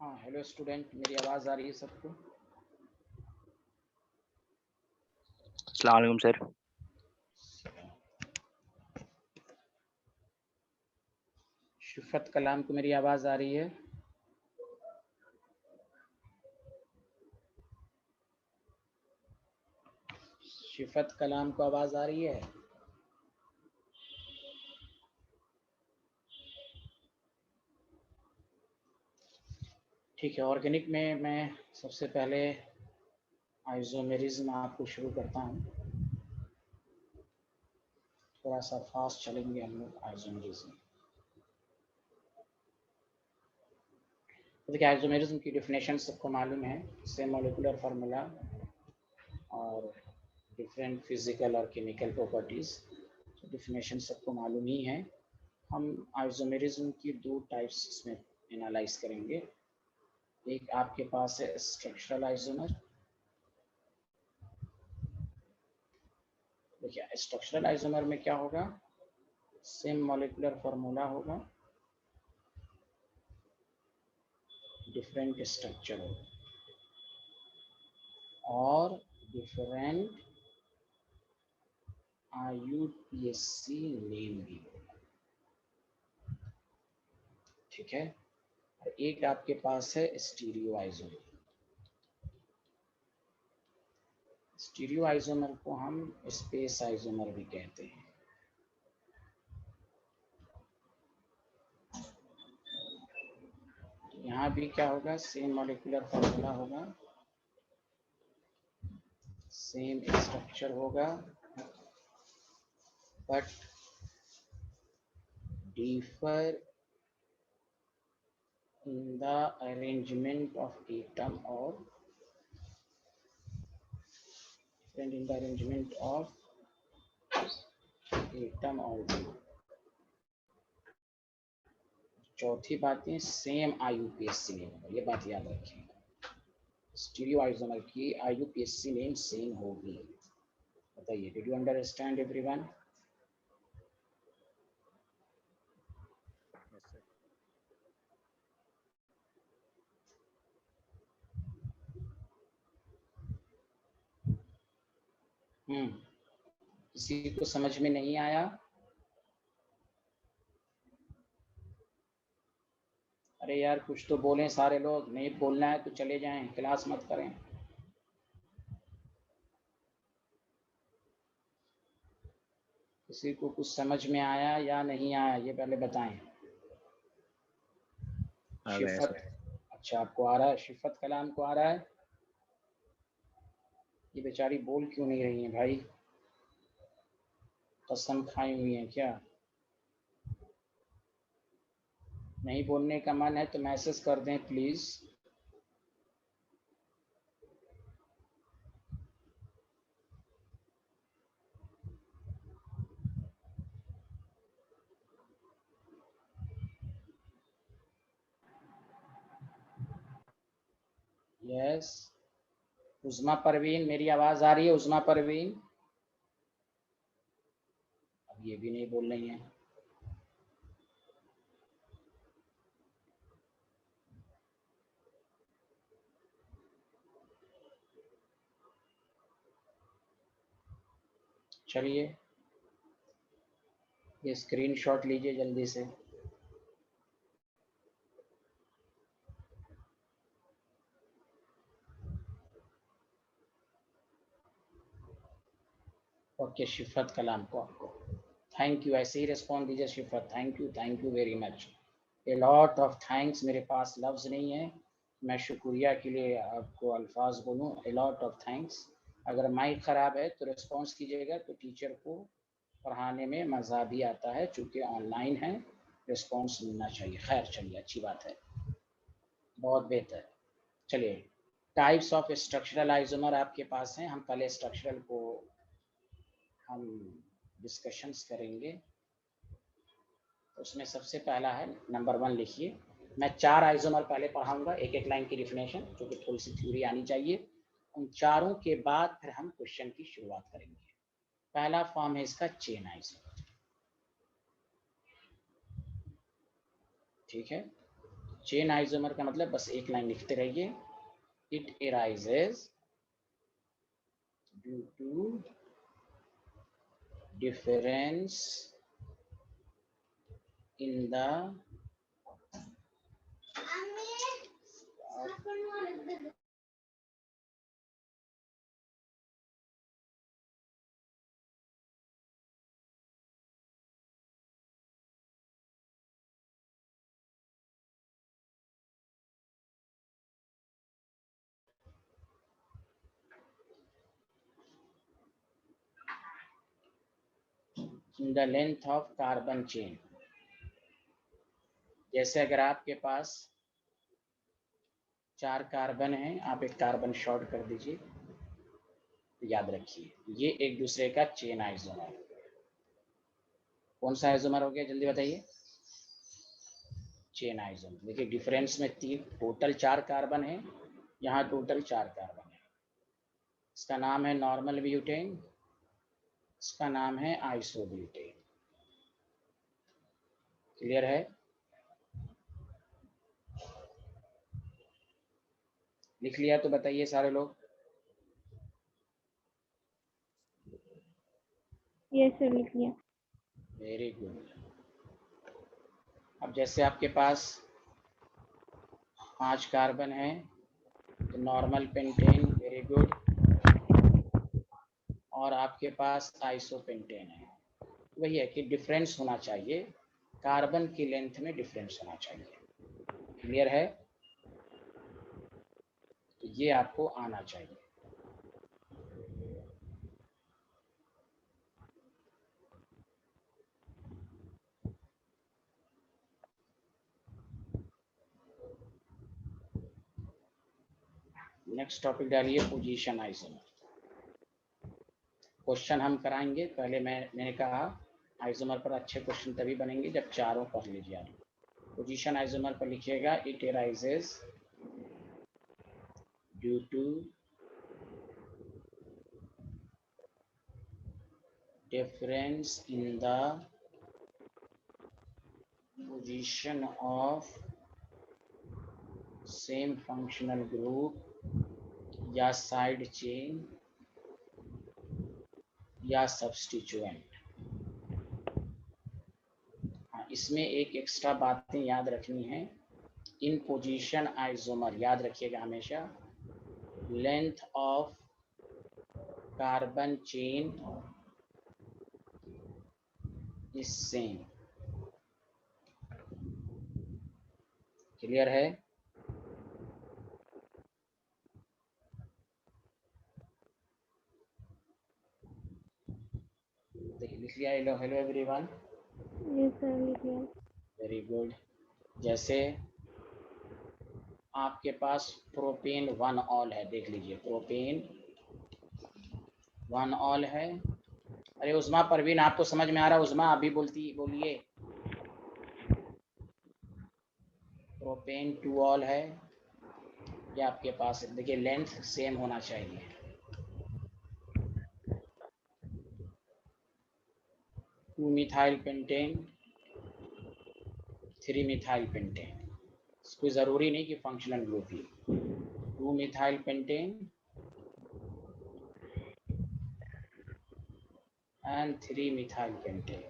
हाँ hello student, मेरी आवाज़ आ रही है सबको? अस्सलाम वालेकुम सर। शिफत कलाम को मेरी आवाज़ आ रही है? शिफत कलाम को आवाज़ आ रही है? ठीक है, ऑर्गेनिक में मैं सबसे पहले आइसोमेरिज्म आपको शुरू करता हूँ। थोड़ा सा फास्ट चलेंगे हम लोग। आइसोमेरिज्म, देखिए आइसोमेरिज्म की डेफिनेशन सबको मालूम है। सेम मॉलिक्यूलर फार्मूला और डिफरेंट फिजिकल और केमिकल प्रॉपर्टीज़, डेफिनेशन सबको मालूम ही है। हम आइसोमेरिज्म की दो टाइप्स इसमें एनालाइज करेंगे। एक आपके पास है स्ट्रक्चरल आइसोमर। देखिए स्ट्रक्चरल आइसोमर में क्या होगा, सेम मॉलिक्यूलर फार्मूला होगा, डिफरेंट स्ट्रक्चर होगा और डिफरेंट IUPAC नेम भी होगा। ठीक है, और एक आपके पास है स्टीरियो आइसोमर। स्टीरियो आइसोमर को हम स्पेस आइसोमर भी कहते हैं। यहाँ भी क्या होगा, सेम मॉलिक्यूलर फार्मूला होगा, सेम स्ट्रक्चर होगा, but differ in the arrangement of atom or different in the arrangement of atom or group। चौथी बात है सेम IUPAC नेम होगा, ये बात याद रखिएगा। स्टीरियो आइसोमर की IUPAC नेम सेम होगी। बताइए, डिड यू अंडरस्टैंड एवरीवन? किसी को समझ में नहीं आया? अरे यार कुछ तो बोलें सारे लोग, नहीं बोलना है तो चले जाएं, क्लास मत करें। किसी को कुछ समझ में आया या नहीं आया ये पहले बताएं। शिफत, अच्छा आपको आ रहा है, शिफत कलाम को आ रहा है? ये बेचारी बोल क्यों नहीं रही है भाई? कसम खाई हुई है क्या? नहीं बोलने का मन है तो मैसेज कर दें प्लीज। यस, उज़मा परवीन, मेरी आवाज आ रही है? उज़मा परवीन, अब ये भी नहीं बोल रही है। चलिए ये स्क्रीनशॉट लीजिए जल्दी से। ओके, शिफत कलाम को आपको थैंक यू, ऐसे ही रिस्पॉन्ड दीजिए शिफत। Thank you very much, a lot of thanks. मेरे पास लफ्ज़ नहीं है, मैं शुक्रिया के लिए आपको अल्फाज बोलूँ। ए लॉट ऑफ थैंक्स। अगर माइक ख़राब है तो रिस्पॉन्स कीजिएगा, तो टीचर को पढ़ाने में मज़ा भी आता है। चूँकि ऑनलाइन है, रिस्पॉन्स मिलना चाहिए। खैर चलिए, अच्छी बात है, बहुत बेहतर। चलिए, टाइप्स ऑफ स्ट्रक्चरल आइसोमर आपके पास हैं। हम पहले स्ट्रक्चरल को हम डिस्कशंस करेंगे। उसमें सबसे पहला है नंबर 1, लिखिए। मैं 4 आइसोमर पहले पढ़ाऊंगा, एक एक लाइन की डिफिनेशन, जो कि थोड़ी सी थ्योरी आनी चाहिए। उन चारों के बाद फिर हम क्वेश्चन की शुरुआत करेंगे। पहला फॉर्म है इसका चेन आइसोमर। ठीक है, चेन आइसोमर का मतलब बस एक लाइन लिखते रहिए, it arises due to difference in the length of carbon chain. जैसे अगर आपके पास 4 कार्बन हैं, आप एक कार्बन शॉर्ट कर दीजिए, तो याद रखिए ये एक दूसरे का चेन आइसोमर है। कौन सा आइसोमर हो गया, जल्दी बताइए? Chain isomer. देखिए डिफरेंस में 3, टोटल 4 कार्बन है, यहाँ टोटल 4 कार्बन है। इसका नाम है नॉर्मल ब्यूटेन, इसका नाम है आइसोब्यूटेन। क्लियर है? लिख लिया तो बताइए सारे लोग। यस सर, लिख लिया। Very good. अब जैसे आपके पास 5 कार्बन है, तो नॉर्मल पेंटेन, वेरी गुड। और आपके पास आइसोपेंटेन है। वही है कि डिफरेंस होना चाहिए, कार्बन की लेंथ में डिफरेंस होना चाहिए। क्लियर है? तो ये आपको आना चाहिए। नेक्स्ट टॉपिक डालिए, पोजीशन आइसोमर। क्वेश्चन हम कराएंगे, पहले मैंने कहा आइसोमर पर अच्छे क्वेश्चन तभी बनेंगे जब चारों पढ़ लीजिए आप। पोजीशन आइसोमर पर लिखिएगा, it arises due to difference in the position of same functional group या साइड चेन या सब्स्टिट्यूएंट। हाँ, इसमें एक एक्स्ट्रा बातें याद रखनी है। इन पोजीशन आइसोमर याद रखिएगा हमेशा, length of carbon chain is same. Clear है? देखिए लिख लिया। Hello hello everyone. Yes sir, लिख लिया। Very good. जैसे आपके पास प्रोपेन 1 ऑल है, देख लीजिए प्रोपेन 1 ऑल है। अरे उस्मा, परवीन आपको समझ में आ रहा है? उस्मा अभी बोलिए। प्रोपेन 2 ऑल है। ये आपके पास देखिए लेंथ सेम होना चाहिए। Two methyl pentane, 3 methyl pentane. कोई ज़रूरी नहीं कि functional group he. 2 methyl pentane and 3 methyl pentane.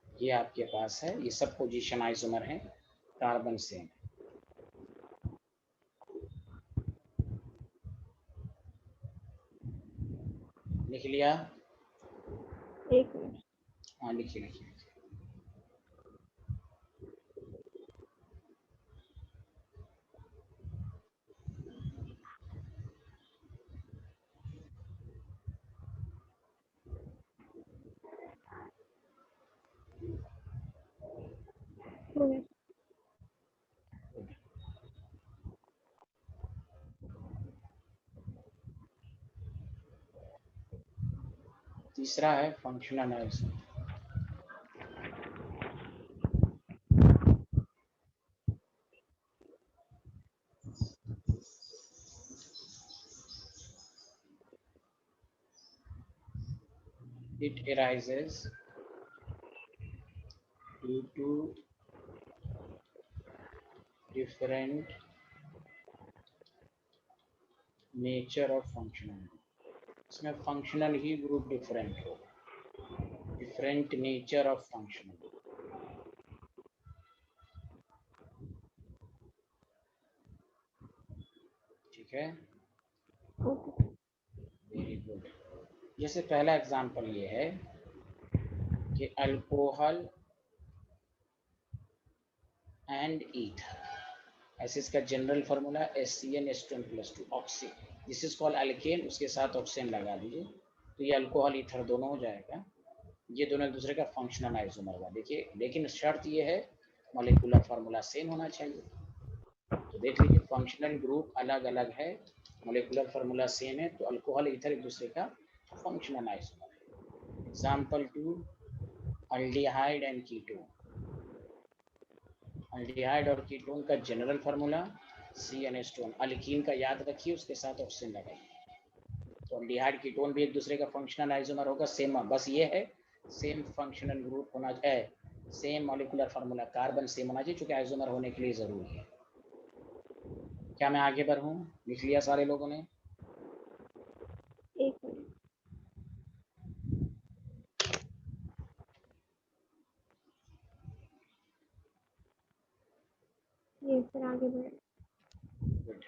ये आपके पास है, ये सब पोजीशन आइसोमर हैं, कार्बन सेम। लिख लिया? एक मिनट। हाँ लिखिए लिखिए। हो गया। तीसरा है functional isomer. It arises due to different nature of functional, इसमें फंक्शनल ही ग्रुप डिफरेंट हो, डिफरेंट नेचर ऑफ फंक्शनल। ठीक है, ओके। Very good. जैसे पहला एग्जांपल ये है कि अल्कोहल एंड ईथर, ऐसे इसका general formula SCN+2 oxy, this is called alkane, उसके साथ ऑक्सीजन लगा दीजिए तो ये अल्कोहल ईथर दोनों हो जाएगा, ये दोनों एक दूसरे का फंक्शनल आइसोमर होगा। देखिए, लेकिन शर्त ये है मॉलिक्यूलर फार्मूला सेम होना चाहिए। तो देख लीजिए, फंक्शनल ग्रुप अलग अलग है, मॉलिक्यूलर फार्मूला सेम है, तो अल्कोहल ईथर एक दूसरे का फंक्शनल आइसोमर है। Example 2, aldehyde and ketone. Aldehyde और कीटोन का जनरल फार्मूला CnH2, अल्कीन का याद रखिए, उसके साथ ऑक्सीजन लगाइए। तो अल्डिहाइड कीटोन भी एक दूसरे का फंक्शनल आइसोमर होगा, सेम, बस ये है सेम फंक्शनल ग्रुप होना चाहिए, same molecular formula, carbon same होना चाहिए, क्योंकि आइसोमर होने के लिए जरूरी है। क्या मैं आगे बढ़ूं? लिख लिया सारे लोगों ने? एक मिनट, ये सर आगे बढ़े। Good.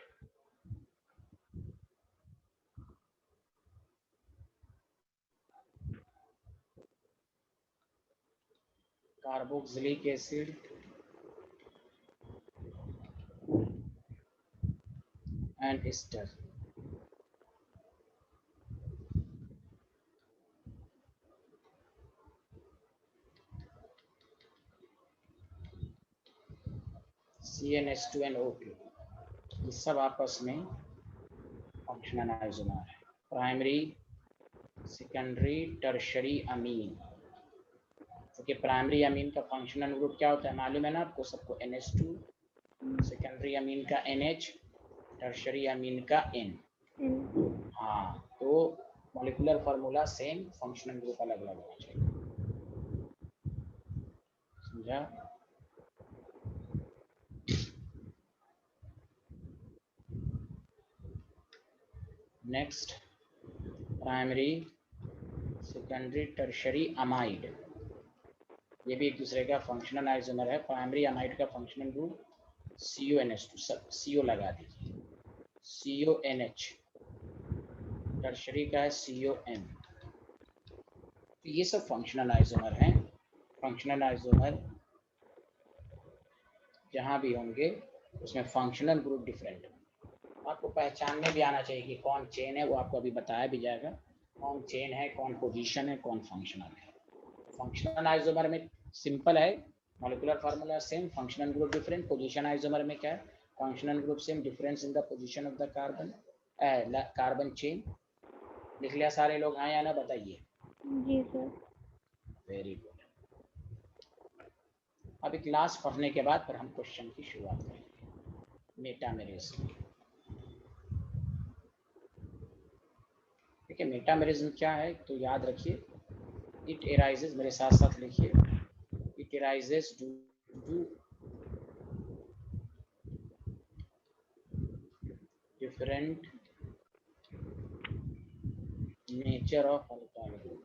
Carboxylic acid and ester, CnH2 and O2, ये सब आपस में फंक्शनल आइसोमर है। प्राइमरी, सेकेंडरी, टर्शरी अमीन, क्योंकि प्राइमरी अमीन का फंक्शनल ग्रुप क्या होता है मालूम है ना आपको सबको? NH2, सेकेंडरी अमीन का NH, टर्शरी अमीन का N। हाँ, तो molecular formula same, functional group अलग अलग होना चाहिए, समझा? Next, primary, secondary, tertiary amide, ये भी एक दूसरे का फंक्शनल आइसोमर है। प्राइमरी अमाइड का फंक्शनल ग्रुप CONH2, सब CO लगा दीजिए, CONH। टर्शरी का है COM। तो ये सब फंक्शनल आइसोमर हैं। फंक्शनल आइसोमर जहाँ भी होंगे उसमें फंक्शनल ग्रुप डिफरेंट, आपको पहचानने भी आना चाहिए कि कौन चेन है, वो आपको अभी बताया भी जाएगा, कौन चेन है, कौन पोजीशन है, कौन फंक्शनल है। फंक्शनल आइसोमर में सिंपल है, molecular formula same, functional group different. Position isomer में क्या है? Functional group same, difference in the position of the carbon, carbon chain. लिख लिया सारे लोग? हाँ या ना बताइए। जी सर। Very good. अभी क्लास पढ़ने के बाद फिर हम क्वेश्चन की शुरुआत करेंगे। मेटामेरिज्म, ठीक है? मेटामेरिज्म क्या है तो याद रखिए, इट एराइजेस, मेरे साथ साथ लिखिए, it arises due to different nature of alkyl group.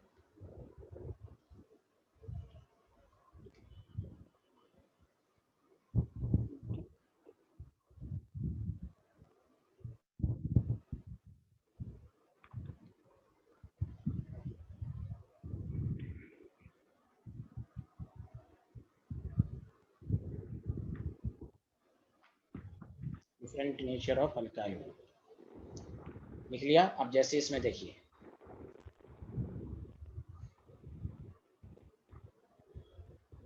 Different nature of alkyl group लिख लिया? अब जैसे इसमें देखिए,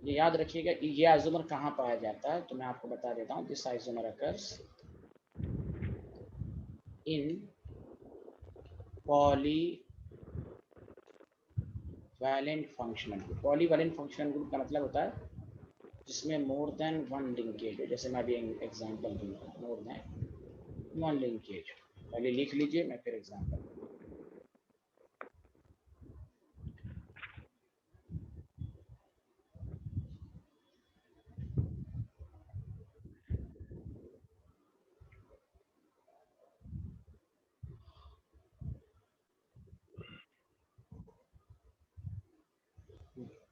ये याद रखिएगा, ये आइसोमर कहाँ पाया जाता है तो मैं आपको बता देता हूँ। This isomer occurs in polyvalent functional group. Polyvalent functional group का मतलब होता है जिसमें मोर देन वन लिंकेज है। जैसे मैं अभी एग्जांपल दूंगा, मोर देन वन लिंकेज। पहले लिख लीजिए, मैं फिर एग्जांपल।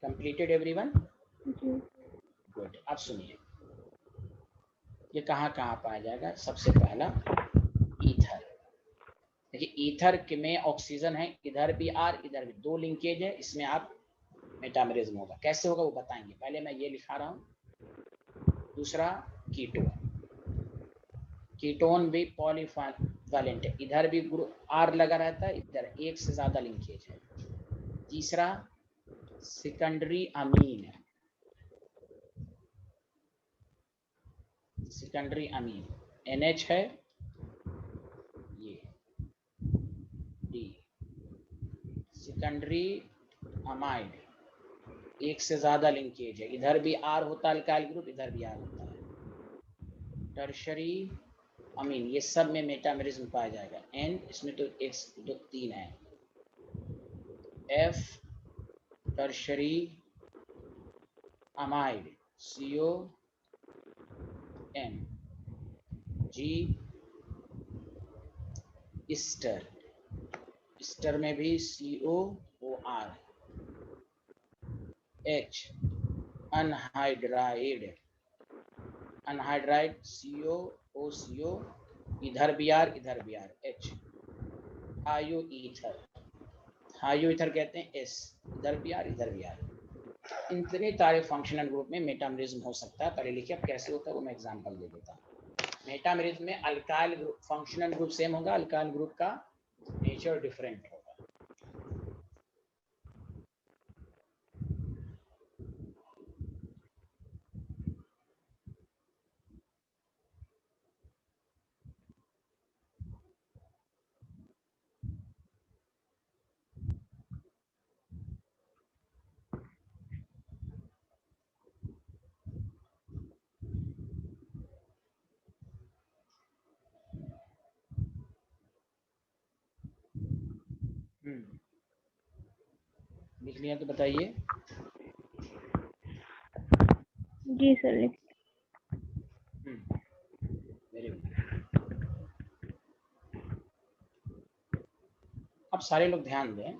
Completed everyone? जी गुड। अब सुनिए, ये कहाँ कहाँ पाया जाएगा? सबसे पहला ईथर। देखिए ईथर के में ऑक्सीजन है, इधर भी आर इधर भी, दो लिंकेज है, इसमें आप मेटामेरिज्म होगा। कैसे होगा वो बताएंगे, पहले मैं ये लिखा रहा हूँ। दूसरा कीटोन, कीटोन भी पॉलीवैलेंट है, इधर भी ग्रुप आर लगा रहता है, इधर एक से ज्यादा लिंकेज है। तीसरा सेकेंडरी अमीन है, सेकेंडरी अमीन NH है, ये डी। सेकेंडरी अमाइड, एक से ज्यादा लिंकेज है, इधर भी आर होता है अल्काइल ग्रुप, इधर भी आर होता है। टर्शरी अमीन, ये सब में मेटामेरिज्म पाया जाएगा। N इसमें तो एक दो तीन है। F tertiary amide CON। G Easter, Easter में भी COOR। H anhydride, anhydride COO, इधर भी आर इधर भी आर। H हायो ईथर, हायो ईथर कहते हैं S, इधर भी आर इधर भी आर। इतने सारे फंक्शनल ग्रुप में मेटामेरिज्म हो सकता है। पहले लिखिए अब कैसे होता है वो मैं एग्जांपल दे देता हूँ। मेटामेरिज्म में alkyl group, functional group same होगा, अल्काइल ग्रुप का नेचर डिफरेंट होगा। लिख लिया तो बताइए। जी सर लिख। Very good. अब सारे लोग ध्यान दें,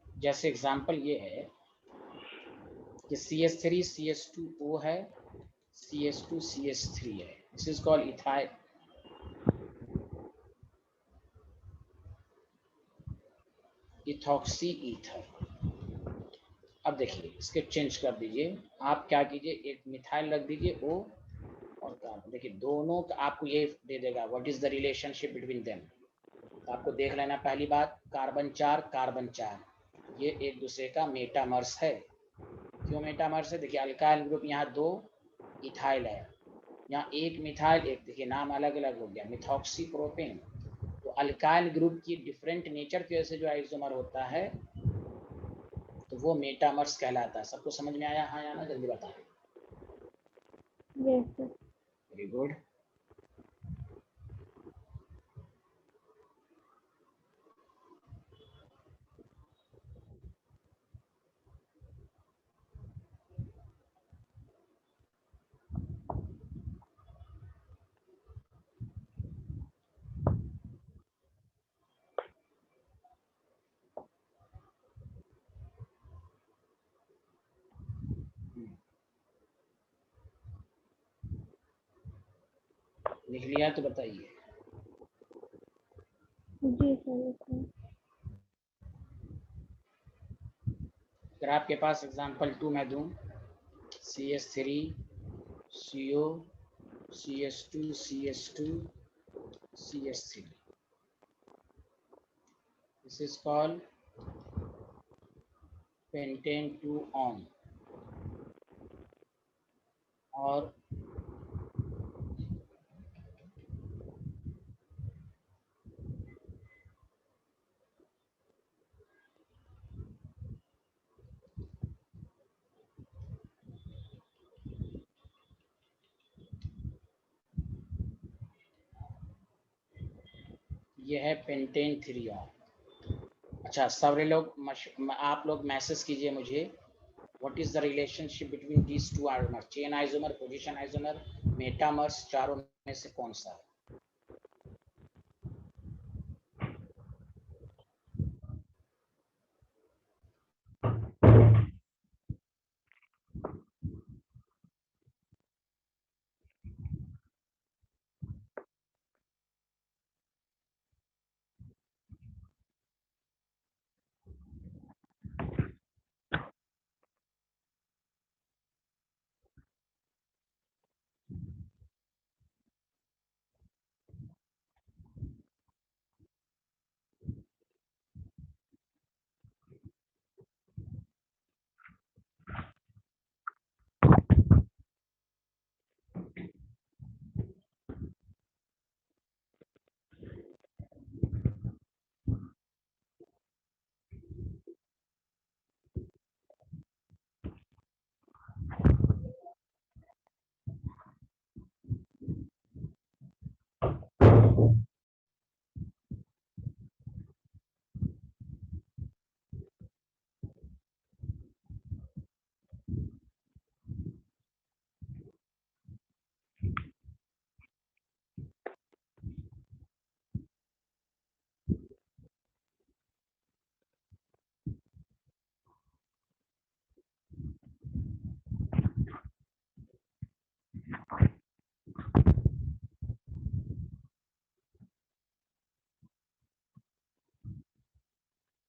जैसे एग्जांपल ये है कि CH3 CH2O है, CH2 CH3 है, this is called ethyl. Ethoxy ether. अब देखिए इसके चेंज कर दीजिए, आप क्या कीजिए, एक मिथाइल रख दीजिए O और कार्बन। देखिए दोनों का आपको ये दे देगा what is the relationship between them. तो आपको देख लेना, पहली बात कार्बन 4, ये एक दूसरे का मेटामर्स है। क्यों मेटामर्स है? देखिए अल्काइल ग्रुप यहाँ 2 इथाइल है, यहाँ एक मिथाइल एक, देखिए नाम अलग अलग हो गया, मिथॉक्सी प्रोपेन। तो अल्काइल ग्रुप की डिफरेंट नेचर की वजह से जो आइसोमर होता है तो वो मेटामर्स कहलाता है। सबको समझ में आया? हाँ या ना, जल्दी बताएं। Yes sir. Very good. लिख लिया तो बताइए। जी सर लिख। अगर आपके पास एग्जांपल 2 मैं दूं, CH3 CO CH2 CH2 CH3, this is called pentane 2 on। और ये है पेंटेन 3 on। अच्छा सारे लोग आप लोग मैसेज कीजिए मुझे, what is the relationship between these two isomer, chain isomer, position isomer, metamers, चारों में से कौन सा है?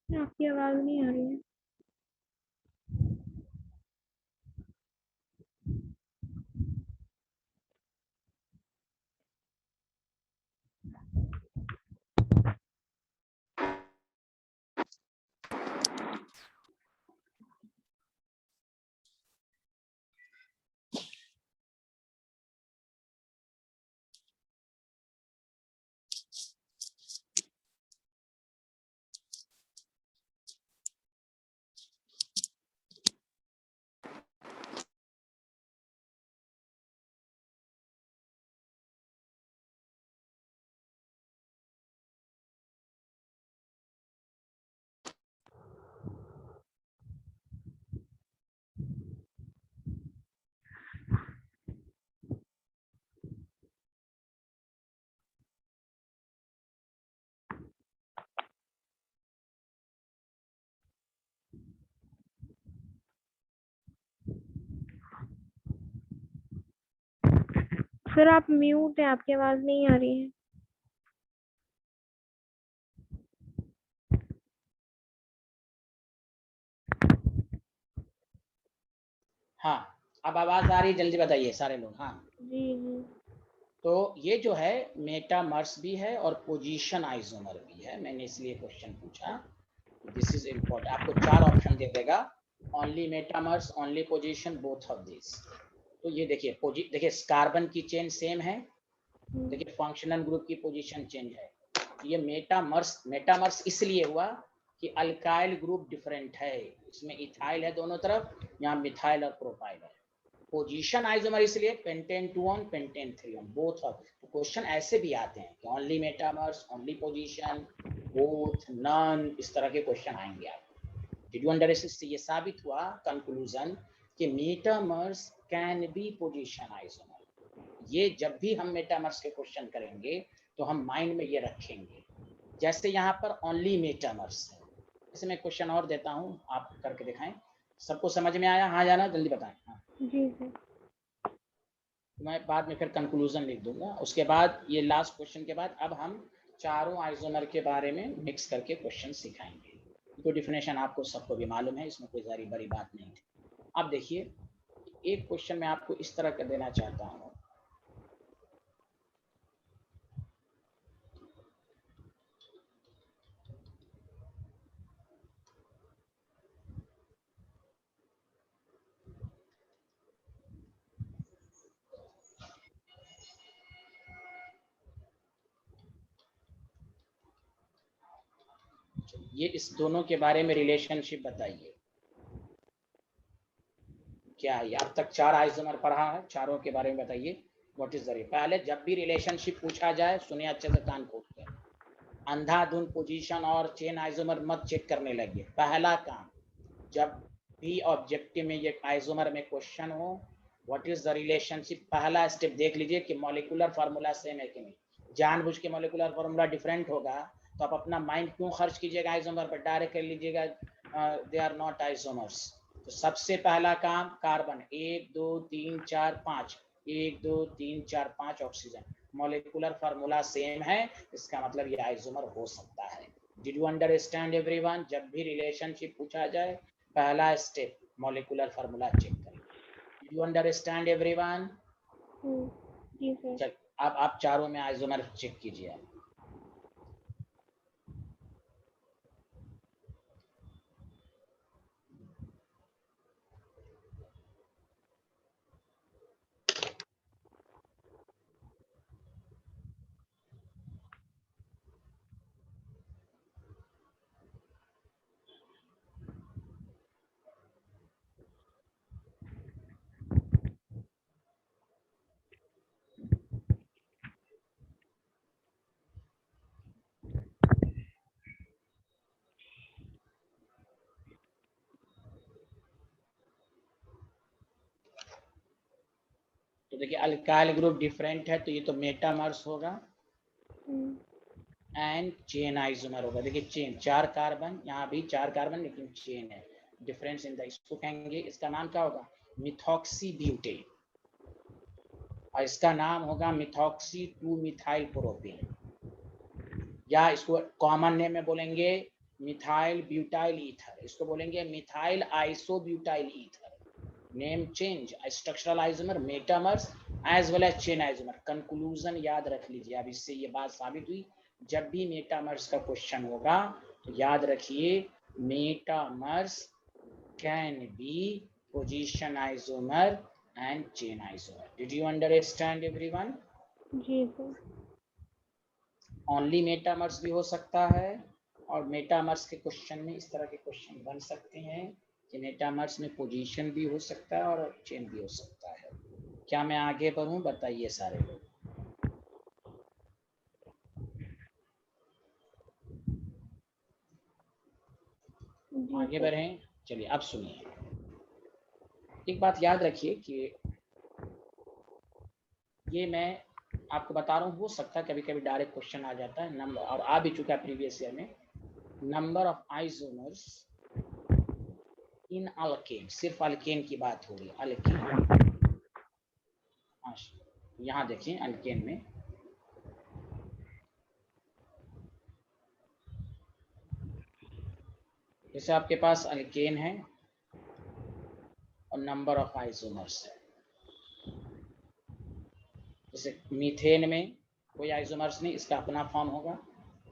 आपकी आवाज नहीं आ रही है। सर आप म्यूट है, आपकी आवाज नहीं आ रही है। हाँ, अब आवाज आ रही है, जल्दी बताइए सारे लोग। हाँ, जी जी तो ये जो है मेटामर्स भी है और पोजीशन आइसोमर भी है। मैंने इसलिए क्वेश्चन पूछा, दिस इज इम्पोर्टेंट। आपको 4 ऑप्शन दे देगा, only metamers, only position, both of this. तो ये देखिए, देखिए कार्बन की चेन सेम है, देखिए फंक्शनल ग्रुप की पोजीशन चेंज है। ये मेटामर्स इसलिए हुआ कि अल्काइल ग्रुप डिफरेंट है, इसमें इथाइल है दोनों तरफ, यहाँ मिथाइल और प्रोपाइल है। पोजीशन आइसोमर इसलिए pentane 2 one pentane 3 one both of. तो क्वेश्चन ऐसे भी आते हैं कि only metamers, only position, both, none, इस तरह के क्वेश्चन आएंगे आपको। Did you understand? ये साबित हुआ कंक्लूजन कि metamers can be position isomer. ये जब भी हम मेटामर्स के क्वेश्चन करेंगे तो हम माइंड में ये रखेंगे। जैसे यहाँ पर ओनली मेटामर्स है, जैसे मैं क्वेश्चन और देता हूँ, आप करके दिखाएं। सबको समझ में आया? हाँ या ना, जल्दी बताएं। हाँ, जी सर। मैं बाद में फिर कंक्लूजन लिख दूंगा। उसके बाद ये लास्ट क्वेश्चन के बाद अब हम चारों आइसोमर के बारे में मिक्स करके क्वेश्चन सिखाएंगे। तो डिफिनेशन आपको सबको भी मालूम है, इसमें कोई सारी बड़ी बात नहीं थी। अब देखिए, एक क्वेश्चन मैं आपको इस तरह का देना चाहता हूँ। ये इस दोनों के बारे में रिलेशनशिप बताइए क्या है। अब तक 4 आइसोमर पढ़ा है, चारों के बारे में बताइए व्हाट इज द। पहले जब भी रिलेशनशिप पूछा जाए, सुनिए अच्छे से कान खोल कर, अंधाधुंध पोजीशन और चेन आइसोमर मत चेक करने लगे। पहला काम, जब भी ऑब्जेक्टिव में ये आइसोमर में क्वेश्चन हो, व्हाट इज द रिलेशनशिप, पहला स्टेप देख लीजिए कि मॉलिक्यूलर फार्मूला सेम है कि नहीं। जानबूझ के मॉलिक्यूलर फार्मूला डिफरेंट होगा तो आप अपना माइंड क्यों खर्च कीजिएगा आइसोमर पर, डायरेक्ट कर लीजिएगा दे आर नॉट आइसोमर्स। तो सबसे पहला काम, carbon 1 2 3 4 5, 1 2 3 4 5 oxygen, molecular formula same है, इसका मतलब ये आइसोमर हो सकता है। Did you understand everyone? जब भी रिलेशनशिप पूछा जाए, पहला स्टेप मॉलिक्यूलर फार्मूला चेक करें। Did you understand everyone? जी सर। चल, अब आप चारों में आइसोमर चेक कीजिए। तो देखिए, अल्काइल ग्रुप डिफरेंट है तो ये तो मेटामर्स होगा, एंड चेन आइसोमर होगा। देखिए चेन, 4 कार्बन, यहाँ भी 4 कार्बन लेकिन चेन है, डिफरेंस इन द, इसको कहेंगे, इसका नाम क्या होगा, मिथॉक्सी ब्यूटेन, और इसका नाम होगा मिथॉक्सी 2 मिथाइल प्रोपेन, या इसको कॉमन नेम में बोलेंगे मिथाइल ब्यूटाइल ईथर, इसको बोलेंगे methyl isobutyl ether. Name change, structural isomer, metamers as well as chain isomer. Conclusion याद रख लीजिए, अब इससे ये बात साबित हुई, जब भी मेटामर्स का क्वेश्चन होगा तो याद रखिए metamers can be position isomer and chain isomer. Did you understand everyone? जी सर। ओनली मेटामर्स भी हो सकता है, और मेटामर्स के क्वेश्चन में इस तरह के क्वेश्चन बन सकते हैं कि मेटामर्स में पोजीशन भी हो सकता है और चेन भी हो सकता है। क्या मैं आगे बढ़ूं? बताइए सारे लोग। जी आगे सर। बढ़ें। चलिए अब सुनिए, एक बात याद रखिए कि ये मैं आपको बता रहा हूँ, हो सकता है कभी कभी डायरेक्ट क्वेश्चन आ जाता है नंबर, और आ भी चुका है प्रीवियस ईयर में। Number of isomers in alkane, सिर्फ अल्केन की बात हो रही है, अल्केन। यहाँ देखिए अल्केन में जैसे आपके पास अल्केन है और नंबर ऑफ आइसोमर्स है। जैसे मीथेन में कोई आइसोमर्स नहीं, इसका अपना फॉर्म होगा।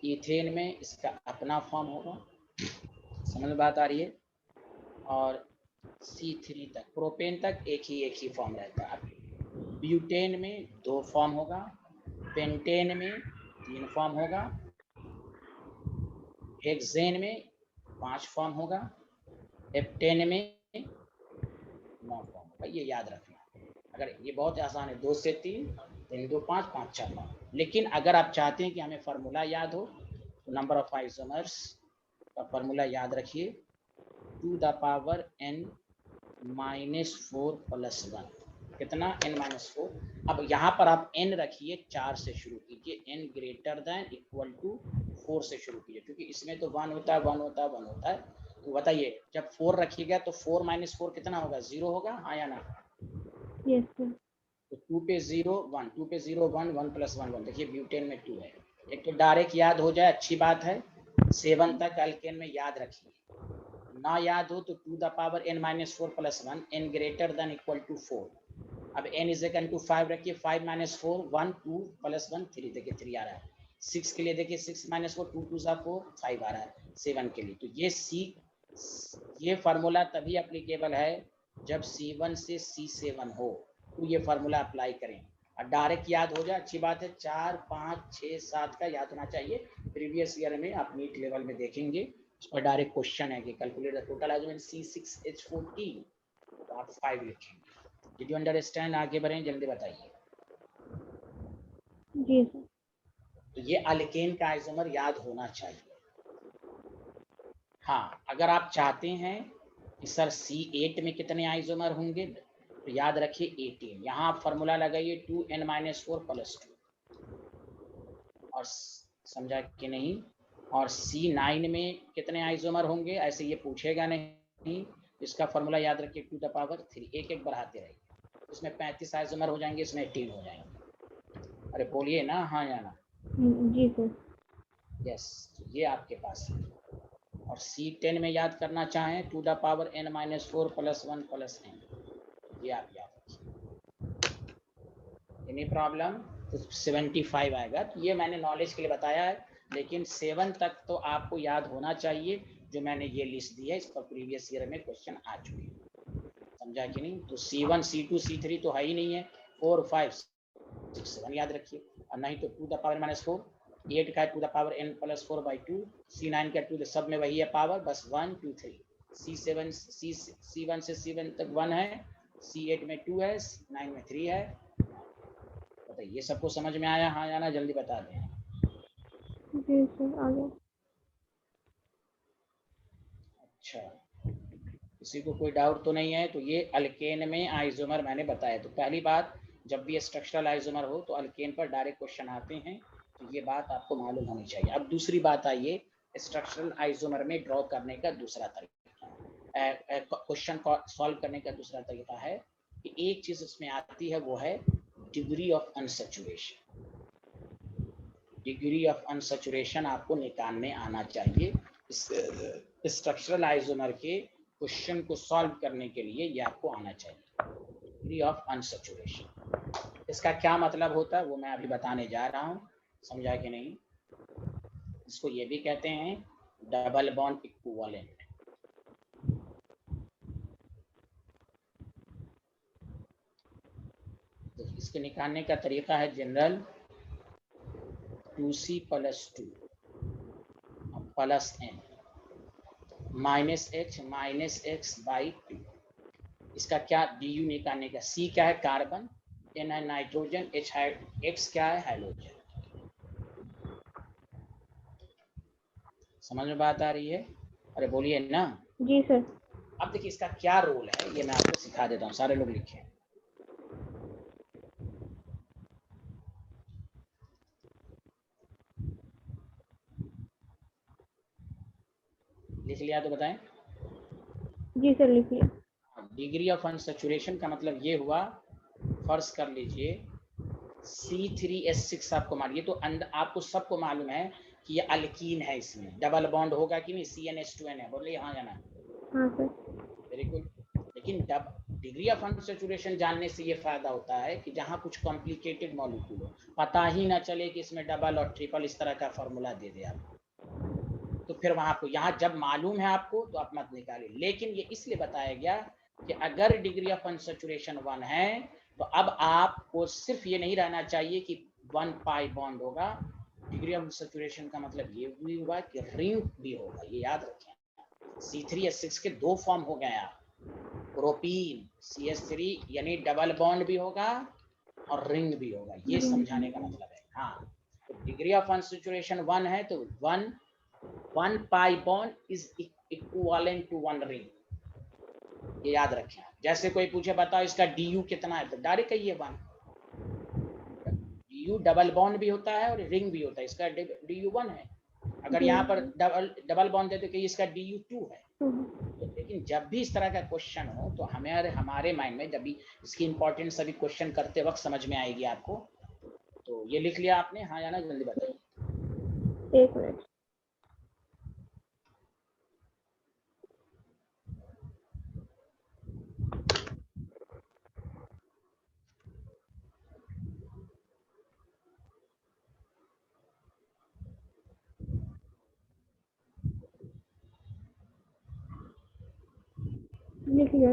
ईथेन में इसका अपना फॉर्म होगा। समझ में बात आ रही है? और C3 तक, प्रोपेन तक एक ही फॉर्म रहता है। ब्यूटेन में 2 फॉर्म होगा, पेंटेन में 3 फॉर्म होगा, हेक्सेन में 5 फॉर्म होगा, हेप्टेन में 9 फॉर्म होगा। ये याद रखना। अगर ये बहुत आसान है, 2 से 3, 3 2 5, 5 6 5। लेकिन अगर आप चाहते हैं कि हमें फार्मूला याद हो तो नंबर ऑफ आइसोमर्स का फार्मूला याद रखिए, 2 the power n minus 4 plus 1। कितना? n minus 4। अब यहाँ पर आप n रखिए, 4 से शुरू कीजिए, n greater than equal to 4 से शुरू कीजिए, क्योंकि इसमें तो 1 होता है 1 होता है 1 होता है। तो बताइए, जब 4 रखिएगा तो 4 माइनस 4 कितना होगा? 0 होगा, हाँ या ना? Yes sir. तो 2 पे 0 1, 2 पे 0 1, 1 प्लस 1 1। देखिए ब्यूटेन में 2 है। एक तो डायरेक्ट याद हो जाए, अच्छी बात है। 7 तक अल्केन में याद रखिए, ना याद हो तो 2 the power n minus 4 plus 1, n greater than equal to 4। अब n इज इक्वल टू 5 रखिए, 5 माइनस 4 1, 2 प्लस 1 3। देखिए 3 आ रहा है। 6 के लिए देखिए, 6 माइनस 4 2 2 4 5 आ रहा है 7 के लिए। तो ये फार्मूला तभी एप्लीकेबल है जब C1 से C7 हो, तो ये फार्मूला अप्लाई करें। और डायरेक्ट याद हो जाए, अच्छी बात है। 4 5 6 7 का याद होना चाहिए। प्रीवियस ईयर में आप नीट लेवल में देखेंगे, उस पर डायरेक्ट क्वेश्चन है कि calculate the total isomer C6H14, तो आप 5 लिखेंगे। Did you understand? आगे बढ़ें, जल्दी बताइए। जी सर। तो ये अल्केन का आइसोमर याद होना चाहिए। हाँ, अगर आप चाहते हैं कि सर C8 में कितने आइसोमर होंगे, तो याद रखिए 18। यहाँ आप फॉर्मूला लगाइए 2n-4 प्लस 2, और समझा कि नहीं? और C9 में कितने आइसोमर होंगे, ऐसे ये पूछेगा नहीं। इसका फॉर्मूला याद रखिए 2 द पावर 3, एक एक बढ़ाते रहिए। इसमें 35 आइसोमर हो जाएंगे, इसमें 18 हो जाएंगे। अरे बोलिए ना, हाँ या ना? जी सर। यस, तो ये आपके पास है। और C10 में याद करना चाहें 2 the power n-4 plus 1 plus n, ये आप याद रखिए। Any problem? तो 75 आएगा। तो ये मैंने नॉलेज के लिए बताया है, लेकिन 7 तक तो आपको याद होना चाहिए। जो मैंने ये लिस्ट दी है, इस पर प्रीवियस ईयर में क्वेश्चन आ चुके हैं। समझा कि नहीं? तो C1 C2 C3 तो है ही नहीं है। 4 5 6 7 याद रखिए, और नहीं तो 2 द पावर -4, 8 का 2 the power n plus 4/2, C9 का 2, सब में वही है पावर, बस 1 2 3। C1 से C7 तक 1 है, C8 में 2 है, C9 में 3 है। बताइए, ये सबको समझ में आया, हाँ या ना? जल्दी बता दें। जी सर, आ गया। अच्छा, किसी को कोई डाउट तो नहीं है? तो ये अल्केन में आइसोमर मैंने बताया। तो पहली बात, जब भी स्ट्रक्चरल आइसोमर हो तो अल्केन पर डायरेक्ट क्वेश्चन आते हैं, तो ये बात आपको मालूम होनी चाहिए। अब दूसरी बात आइए, स्ट्रक्चरल आइसोमर में ड्रॉ करने का दूसरा तरीका, क्वेश्चन सॉल्व करने का दूसरा तरीका है कि एक चीज उसमें आती है, वो है degree of unsaturation. Degree of unsaturation आपको निकालने आना चाहिए। स्ट्रक्चरल आइसोमर के क्वेश्चन को सॉल्व करने के लिए ये आपको आना चाहिए, डिग्री ऑफ अनसैचुरेशन। इसका क्या मतलब होता है वो मैं अभी बताने जा रहा हूँ, समझा कि नहीं। इसको ये भी कहते हैं डबल बॉन्ड इक्विवेलेंट। तो इसके निकालने का तरीका है जनरल 2C + 2 + n -x/2। इसका क्या du निकालने का, C क्या है कार्बन, n है नाइट्रोजन, H है x क्या है हाइड्रोजन। समझ में बात आ रही है? अरे बोलिए ना। जी सर। अब देखिए इसका क्या रोल है ये मैं आपको सिखा देता हूँ, सारे लोग लिखे। लिख लिया तो बताएं। जी सर लिख लिया। डिग्री ऑफ अनसैचुरेशन का मतलब ये हुआ, फर्ज कर लीजिए C3H6 आपको मालूम, ये तो आपको सबको मालूम है कि ये अल्कीन है, इसमें डबल बॉन्ड होगा कि नहीं, CnH2n है, बोलिए हाँ या ना। हाँ सर। Very good. लेकिन डिग्री ऑफ अनसैचुरेशन जानने से ये फायदा होता है कि जहाँ कुछ कॉम्प्लिकेटेड मॉलिक्यूल हो, पता ही ना चले कि इसमें डबल और ट्रिपल इस तरह का फॉर्मूला दे दे आपको, तो फिर वहां को यहाँ जब मालूम है आपको तो आप मत निकालिए। लेकिन ये इसलिए बताया गया कि अगर डिग्री ऑफ अनसैचुरेशन 1 है तो अब आपको सिर्फ ये नहीं रहना चाहिए कि 1 पाई बॉन्ड होगा। डिग्री ऑफ अनसैचुरेशन का मतलब ये भी हुआ कि रिंग भी होगा, ये याद रखें। C3H6 के दो फॉर्म हो गए, प्रोपीन CH3 यानी डबल बॉन्ड भी होगा और रिंग भी होगा, ये समझाने का मतलब है। हाँ, तो डिग्री ऑफ अनसैचुरेशन 1 है तो 1 pi bond is equivalent to 1 ring, ये याद रखें। जैसे कोई पूछे बताओ इसका du कितना है, तो डायरेक्ट कहिए 1। du डबल बॉन्ड भी होता है और रिंग भी होता है, इसका du 1 है। अगर यहाँ पर डबल बॉन्ड देते तो इसका du 2 है। तो लेकिन जब भी इस तरह का क्वेश्चन हो तो हमारे माइंड में जब भी इसकी इंपॉर्टेंस सभी क्वेश्चन करते वक्त समझ में आएगी आपको। तो ये लिख लिया आपने, हाँ या ना, जल्दी बताइए। 1 मिनट। लिख लिया।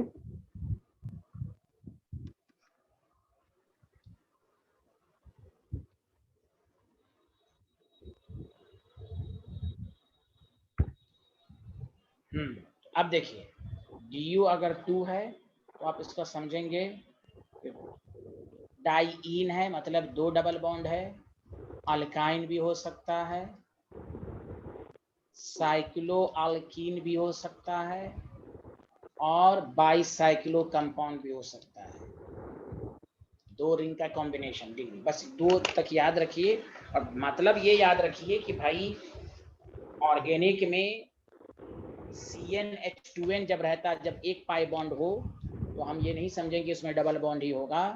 अब देखिए du अगर 2 है तो आप इसका समझेंगे डाईईन है, मतलब 2 डबल बॉन्ड है। अल्काइन भी हो सकता है, साइक्लो अल्कीन भी हो सकता है, और बाईसाइक्लो कंपाउंड भी हो सकता है। 2 रिंग का कॉम्बिनेशन डिग्री, बस 2 तक याद रखिए। और मतलब ये याद रखिए कि भाई ऑर्गेनिक में CnH2n जब रहता है, जब 1 पाई बॉन्ड हो तो हम ये नहीं समझेंगे इसमें डबल बॉन्ड ही होगा,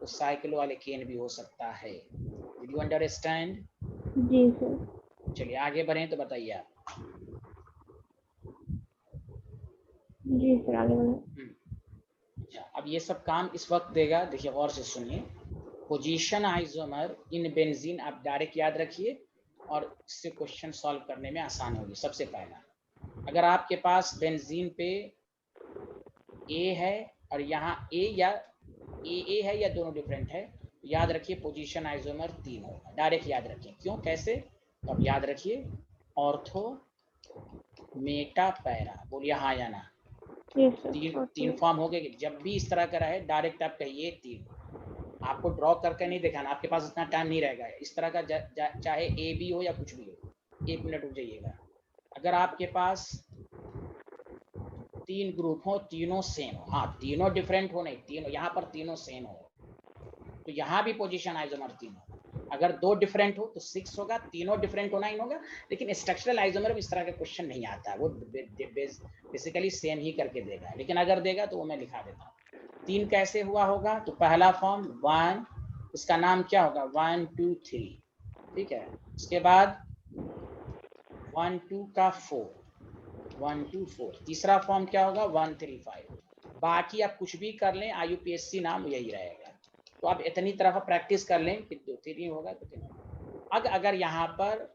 तो साइक्लो अल्केन भी हो सकता है। Did you understand? जी सर। चलिए आगे बढ़ें, तो बताइए आप। जी सर आगे बढ़े। अच्छा, अब ये सब काम इस वक्त देगा, देखिए गौर से सुनिए। पोजीशन आइसोमर इन बेंजीन आप डायरेक्ट याद रखिए और इससे क्वेश्चन सॉल्व करने में आसान होगी। सबसे पहला, अगर आपके पास बेंजीन पे A है और यहाँ A या AA है या दोनों डिफरेंट है, याद रखिए पोजीशन आइसोमर 3 होगा। डायरेक्ट याद रखिए, क्यों कैसे, तो अब याद रखिए ऑर्थो मेटा पैरा, बोलिए हाँ या ना। तीन फॉर्म हो गए। जब भी इस तरह का रहे डायरेक्ट आप कहिए 3। आपको ड्रॉ करके नहीं दिखाना, आपके पास इतना टाइम नहीं रहेगा। इस तरह का चाहे ए बी हो या कुछ भी हो, 1 मिनट रुक जाइएगा। अगर आपके पास 3 ग्रुप हो, तीनों सेम हो, हाँ तीनों डिफरेंट हो नहीं, तीनों यहाँ पर तीनों सेम हो, तो यहाँ भी पोजीशन आइसोमर 3 होगा। अगर 2 डिफरेंट हो तो 6 होगा, तीनों डिफरेंट हो 9 होगा। लेकिन स्ट्रक्चरल आइसोमर में इस तरह का क्वेश्चन नहीं आता, वो बेसिकली सेम ही करके देगा। लेकिन अगर देगा तो वो मैं लिखा देता हूँ। 3 कैसे हुआ होगा, तो पहला फॉर्म 1, इसका नाम क्या होगा 1 2 3, ठीक है। उसके बाद 1 2 का 4, 124। तीसरा फॉर्म क्या होगा 135। बाकी आप कुछ भी कर लें, IUPAC नाम यही रहेगा। तो आप इतनी तरफ प्रैक्टिस कर लें कि 2-3 होगा तो 3। अगर यहाँ पर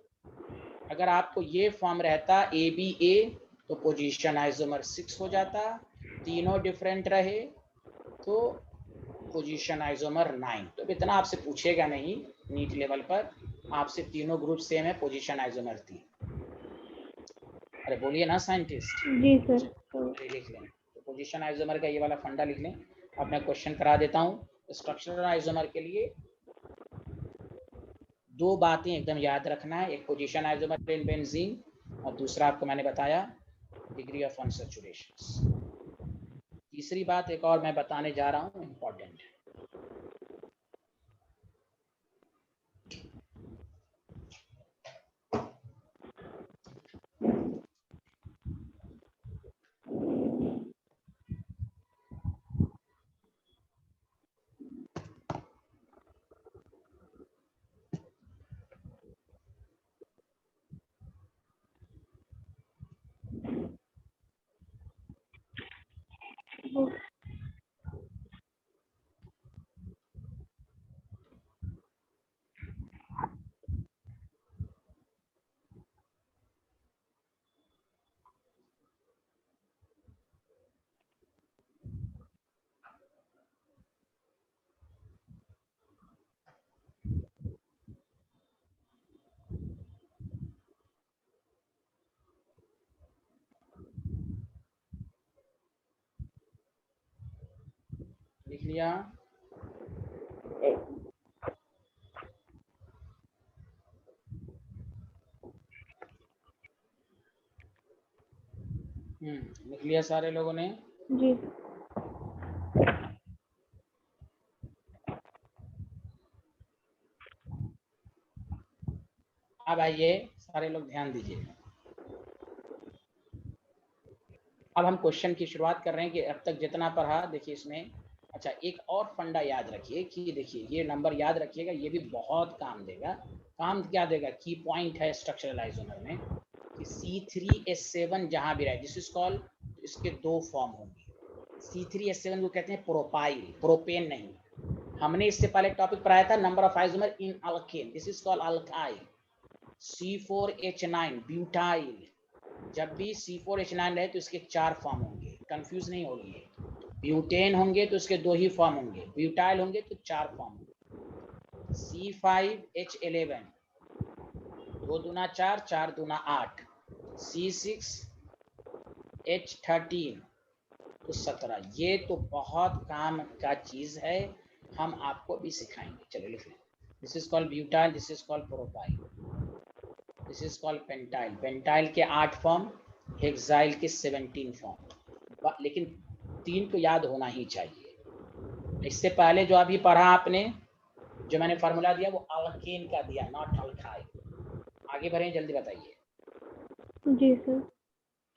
अगर आपको ये फॉर्म रहता ABA तो पोजीशन आइसोमर 6 हो जाता, तीनों डिफरेंट रहे तो पोजीशन आइसोमर 9। तो इतना आपसे पूछेगा नहीं नीट लेवल पर, आपसे तीनों ग्रुप सेम है, पोजीशन आइसोमर 3। अरे बोलिए ना साइंटिस्ट। जी सर। लिख लें तो पोजीशन आइसोमर का ये वाला फंडा लिख लें। अब मैं क्वेश्चन करा देता हूँ। स्ट्रक्चरल आइसोमर के लिए 2 बातें एकदम याद रखना है, एक पोजीशन आइसोमर इन बेंजीन और दूसरा आपको मैंने बताया डिग्री ऑफ अनसैचुरेशन। तीसरी बात एक और मैं बताने जा रहा हूँ, इम्पोर्टेंट है। लिख लिया? लिख लिया सारे लोगों ने? जी। अब आइए सारे लोग ध्यान दीजिए। अब हम क्वेश्चन की शुरुआत कर रहे हैं कि अब तक जितना पढ़ा देखिए इसमें। अच्छा, एक और फंडा याद रखिए कि देखिए ये नंबर याद रखिएगा, ये भी बहुत काम देगा। काम क्या देगा? की पॉइंट है स्ट्रक्चरल आइसोमर में कि C3H7 जहां भी रहे, दिस इज कॉल्ड, इसके 2 फॉर्म होंगे। C3H7 को कहते हैं प्रोपाइल, प्रोपेन नहीं। हमने इससे पहले टॉपिक पढ़ाया था number of isomer in alkane, this is called alkyl. C4H9 butyl, जब भी C4H9 रहे तो इसके 4 फॉर्म होंगे, कंफ्यूज नहीं होंगे। ब्यूटेन होंगे तो उसके 2 ही फॉर्म होंगे, ब्यूटाइल होंगे तो 4 फॉर्म होंगे। C5H11 2 दूना 4, 4 दूना 8, C6H13 तो 17। ये तो बहुत काम का चीज है, हम आपको भी सिखाएंगे। चलो लिख लें। This is called butyl, this is called propyl, this is called pentyl. Pentyl के 8 फॉर्म, हेक्साइल के 17 फॉर्म, लेकिन 3 तो याद होना ही चाहिए। इससे पहले जो अभी पढ़ा आपने, जो मैंने फार्मूला दिया वो अल्केन का दिया, नॉट अल्काइल। आगे बढ़ें, जल्दी बताइए। जी सर।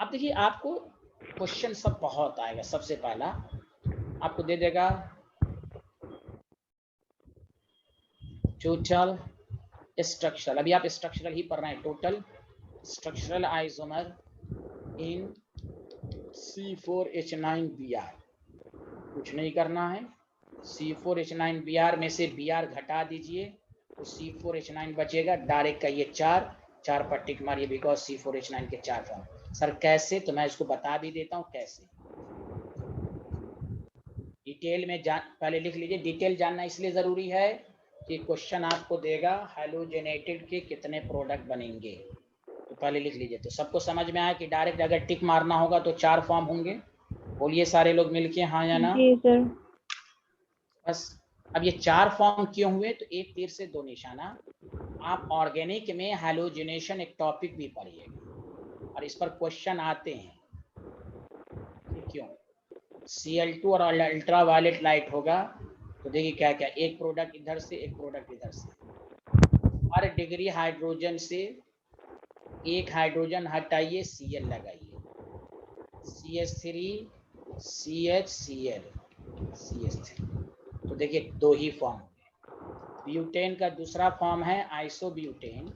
अब देखिए आपको क्वेश्चन सब बहुत आएगा। सबसे पहला आपको दे देगा टोटल स्ट्रक्चरल, अभी आप स्ट्रक्चरल ही पढ़ रहे हैं। टोटल स्ट्रक्चरल आइसोमर इन C4H9Br, कुछ नहीं करना है। C4H9Br में से Br घटा दीजिए तो C4H9 बचेगा। डायरेक्ट का ये 4 पर टिक मारिए, बिकॉज C4H9 के 4 फॉर्म। सर कैसे? तो मैं इसको बता भी देता हूँ कैसे। डिटेल में पहले लिख लीजिए। डिटेल जानना इसलिए जरूरी है कि क्वेश्चन आपको देगा हैलोजेनेटेड के कितने प्रोडक्ट बनेंगे, तो पहले लिख लीजिए। तो सबको समझ में आया कि डायरेक्ट अगर टिक मारना होगा तो 4 फॉर्म होंगे। बोलिए सारे लोग मिलके हाँ या ना? जी सर। बस। अब ये 4 फॉर्म क्यों हुए? तो एक तीर से 2 निशाना। आप ऑर्गेनिक में हैलोजिनेशन एक टॉपिक भी पढ़िएगा और इस पर क्वेश्चन आते हैं। क्यों? Cl2 और अल्ट्रा वायलेट लाइट होगा तो देखिए क्या क्या, एक प्रोडक्ट इधर से, एक प्रोडक्ट इधर से। हर डिग्री हाइड्रोजन से एक हाइड्रोजन हटाइए, Cl लगाइए, CH3 CHCl CH3। तो देखिए 2 ही फॉर्म होंगे। ब्यूटेन का दूसरा फॉर्म है आइसोब्यूटेन।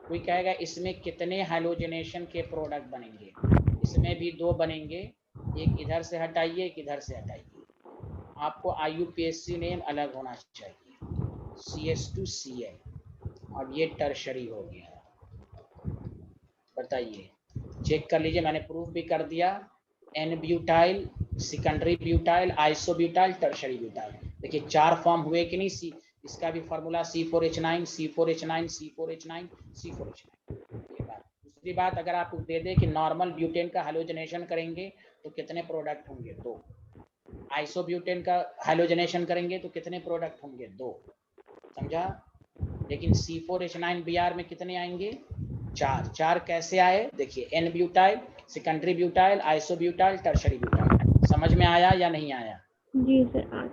कोई कहेगा इसमें कितने हाइलोजिनेशन के प्रोडक्ट बनेंगे? इसमें भी दो बनेंगे, एक इधर से हटाइए, एक इधर से हटाइए। आपको IUPAC नेम अलग होना चाहिए, CS2Cl, और ये टर्शरी हो गया। बताइए, चेक कर लीजिए, मैंने प्रूफ भी कर दिया। N butyl, secondary butyl, isobutyl, tertiary butyl. देखिए 4 फॉर्म हुए कि नहीं। सी इसका भी formula C4H9, C4H9, C4H9, C4H9। ये बात। दूसरी बात, अगर आपको दे दे कि नॉर्मल ब्यूटेन का हैलोजनेशन करेंगे तो कितने प्रोडक्ट होंगे? 2। आइसोब्यूटेन का हैलोजनेशन करेंगे तो कितने प्रोडक्ट होंगे? 2। समझा? लेकिन C4H9Br में कितने आएंगे? 4। 4 कैसे आए? देखिए, n butyl, secondary butyl, isobutyl, tertiary butyl. समझ में आया या नहीं आया? जी सर, आज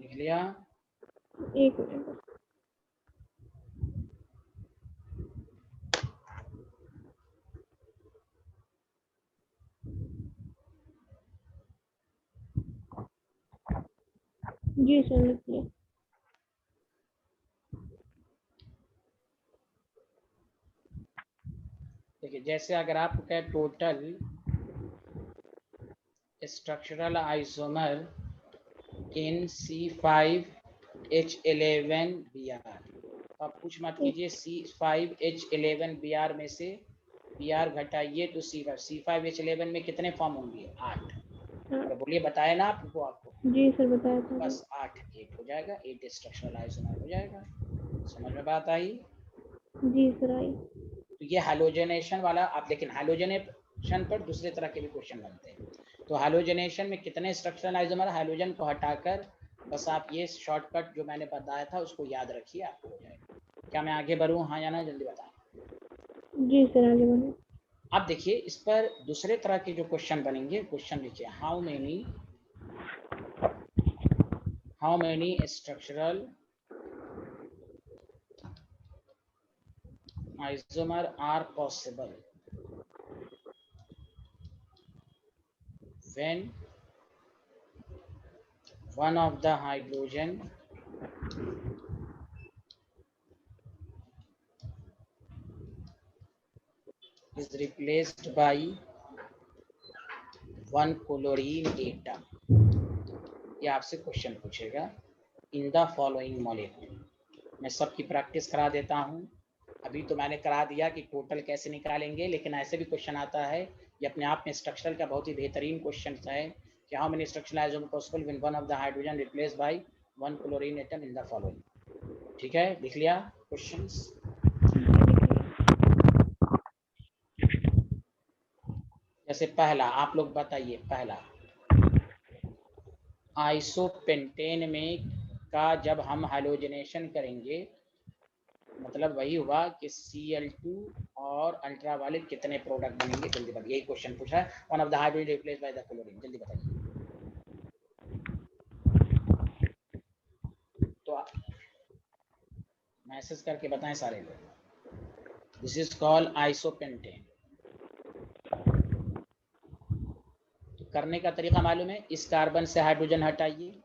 लिख लिया? एक मिनट। जी सर, लिख लिया। देखिए, जैसे अगर आपको कहे टोटल स्ट्रक्चरल आइसोमर इन C5H11Br, आप कुछ मत कीजिए, C5H11Br में से Br घटाइए तो C5H11 में कितने फॉर्म होंगे? 8। अरे बोलिए, बताया ना आपको? जी सर, बताया था। बस 8 8 हो जाएगा, 8 स्ट्रक्चरल आइसोमर हो जाएगा। समझ में बात आई? जी सर, आई। तो ये हैलोजनेशन वाला आप, लेकिन हैलोजनेशन पर दूसरे तरह के भी क्वेश्चन बनते हैं। तो हैलोजनेशन में कितने स्ट्रक्चरल आइसोमर? हैलोजन को हटाकर बस आप ये शॉर्टकट जो मैंने बताया था उसको याद रखिए, आपको हो जाएगा। क्या मैं आगे बढ़ूँ? हाँ या ना? जल्दी बताएं। जी सर, आगे बढ़े। अब देखिए, इस पर दूसरे तरह के जो क्वेश्चन बनेंगे, क्वेश्चन लिखिए, how many structural isomer are possible when one of the hydrogen is replaced by one chlorine atom। ये आपसे क्वेश्चन पूछेगा, इन द फॉलोइंग मॉलिक्यूल। मैं सबकी प्रैक्टिस करा देता हूँ। अभी तो मैंने करा दिया कि टोटल कैसे निकालेंगे, लेकिन ऐसे भी क्वेश्चन आता है। ये अपने आप में स्ट्रक्चरल का बहुत ही बेहतरीन क्वेश्चन है कि how many structural isomer possible when one of the hydrogen replaced by one chlorine atom in the following. ठीक है, लिख लिया क्वेश्चंस? जैसे पहला आप लोग बताइए, पहला आइसोपेंटेन में का जब हम हैलोजनेशन करेंगे, मतलब वही हुआ कि Cl2 और अल्ट्रावायलेट कितने प्रोडक्ट बनेंगे? जल्दी बताइए, यही क्वेश्चन पूछा है। One of the hydrogen replace by the chlorine, जल्दी बताइए। तो आप मैसेज करके बताएं सारे लोग। This is called isopentane. तो करने का तरीका मालूम है? इस कार्बन से हाइड्रोजन हटाइए,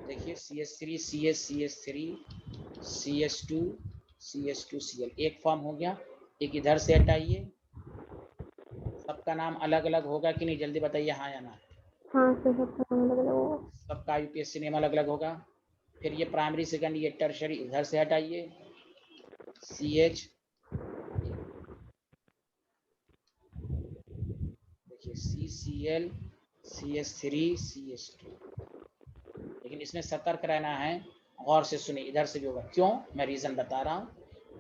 देखिए CH3 CH CH3 CH2 CH2Cl, एक फॉर्म हो गया। एक इधर से हटाइए, सबका नाम अलग अलग होगा कि नहीं? जल्दी बताइए, हाँ या ना? हाँ सर, सबका नाम अलग अलग होगा। सबका IUPAC नेम अलग अलग होगा। फिर ये प्राइमरी सेकंड, ये टर्शरी इधर से हटाइए, CH, देखिए CCl CH3 CH2। लेकिन इसमें सतर्क रहना है, गौर से सुनिए, इधर से भी होगा। क्यों? मैं रीजन बता रहा हूँ।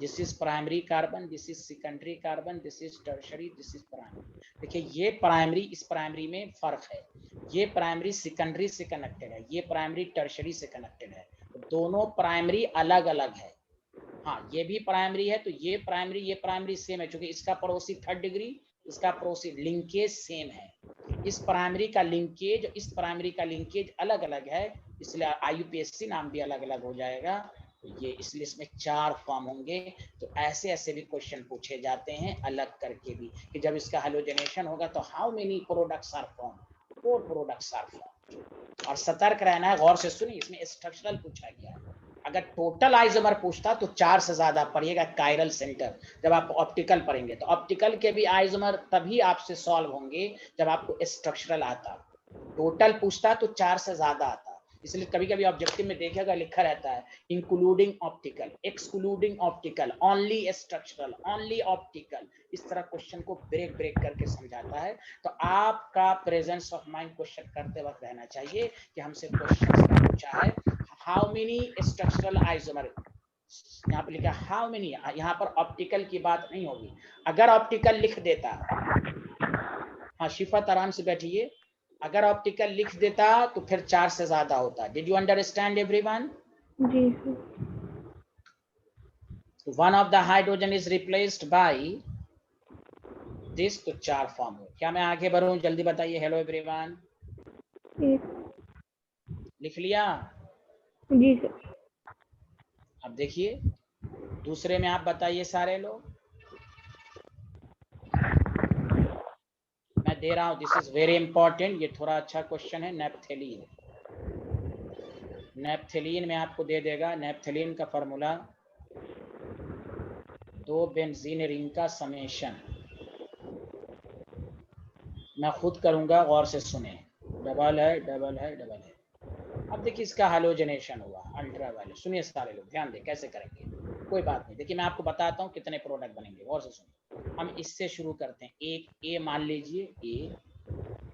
This is primary carbon, this is secondary carbon, this is tertiary, this is primary. देखिए ये प्राइमरी, इस प्राइमरी में फर्क है, ये प्राइमरी सेकेंडरी से कनेक्टेड है, ये प्राइमरी टर्शरी से कनेक्टेड है, दोनों प्राइमरी अलग अलग है। हाँ ये भी प्राइमरी है, तो ये प्राइमरी सेम है, क्योंकि इसका पड़ोसी 3rd डिग्री, इसका पड़ोसी लिंकेज सेम है। इस प्राइमरी का लिंकेज, इस प्राइमरी का लिंकेज अलग अलग है, इसलिए IUPAC नाम भी अलग अलग हो जाएगा। तो ये इसलिए इसमें 4 फॉर्म होंगे। तो ऐसे ऐसे भी क्वेश्चन पूछे जाते हैं अलग करके भी, कि जब इसका हेलोजनेशन होगा तो how many products are form, 4 products are form. और सतर्क रहना है, गौर से सुनिए, इसमें स्ट्रक्चरल पूछा गया है। अगर टोटल आइसोमर पूछता तो 4 से ज्यादा पढ़िएगा कायरल सेंटर। जब आप ऑप्टिकल पढ़ेंगे तो ऑप्टिकल के भी आइसोमर तभी आपसे सॉल्व होंगे जब आपको स्ट्रक्चरल आता। टोटल पूछता तो 4 से ज्यादा आता, इसलिए कभी कभी ऑब्जेक्टिव में देखिएगा लिखा रहता है including optical, excluding optical, only structural, only optical. इस तरह क्वेश्चन को ब्रेक ब्रेक करके समझाता है। तो आपका प्रेजेंस ऑफ माइंड क्वेश्चन करते वक्त रहना चाहिए कि हमसे क्वेश्चन पूछा है हाउ मेनी स्ट्रक्चरल आइसोमर, यहाँ पे लिखा हाउ मेनी, यहाँ पर ऑप्टिकल की बात नहीं होगी। अगर ऑप्टिकल लिख देता, हाँ शिफत आराम से बैठिए, अगर ऑप्टिकल लिख देता तो फिर 4 से ज्यादा होता। Did you understand everyone? जी sir. One of the hydrogen is replaced by this, तो 4 फॉर्म हो। क्या मैं आगे बढ़ूं? जल्दी बताइए। हेलो एवरीवन, लिख लिया? जी सर। अब देखिए दूसरे में आप बताइए सारे लोग, मैं दे रहा हूं, दिस इज वेरी इंपॉर्टेंट, ये थोड़ा अच्छा क्वेश्चन है। नेप्थेलीन, नेप्थेलीन में आपको दे देगा, नेप्थेलीन का फॉर्मूला 2 बेंजीन रिंग का समेशन, मैं खुद करूंगा, गौर से सुने। डबल है, डबल है, डबल है। अब देखिए इसका हेलोजनेशन हुआ अल्ट्रावायलेट, सुनिए सारे लोग ध्यान दें कैसे करेंगे, कोई बात नहीं। देखिए मैं आपको बताता हूँ कितने प्रोडक्ट बनेंगे, गौर से सुनिए। हम इससे शुरू करते हैं, एक ए मान लीजिए, ए,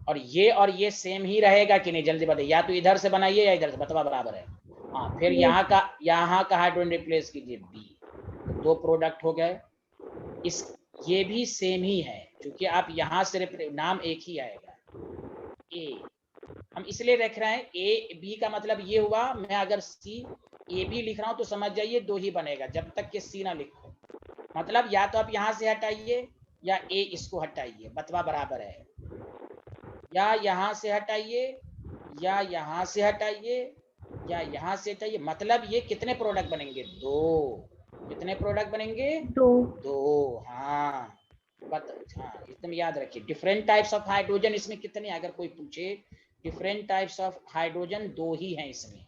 और ये सेम ही रहेगा कि नहीं, जल्दी बताइए। या तो इधर से बनाइए या इधर से, बतवा बराबर है। हाँ फिर यहाँ का हाइड्रोजन रिप्लेस कीजिए बी, तो 2 प्रोडक्ट हो गए। इस ये भी सेम ही है, क्योंकि आप यहाँ से नाम एक ही आएगा, ए। हम इसलिए रख रहे हैं ए बी का मतलब ये हुआ, मैं अगर सी ए बी लिख रहा हूं तो समझ जाइए 2 ही बनेगा, जब तक कि सी ना लिखो। मतलब या तो आप यहां से हटाइए या ए इसको हटाइए, बतवा बराबर है, या यहां से हटाइए या यहां से हटाइए या यहां से हटाइए। मतलब ये कितने प्रोडक्ट बनेंगे? 2। कितने प्रोडक्ट बनेंगे? 2। हाँ हाँ एकदम याद रखिए। डिफरेंट टाइप्स ऑफ हाइड्रोजन इसमें कितने, अगर कोई पूछे, डिफरेंट टाइप्स ऑफ हाइड्रोजन 2 ही हैं इसमें।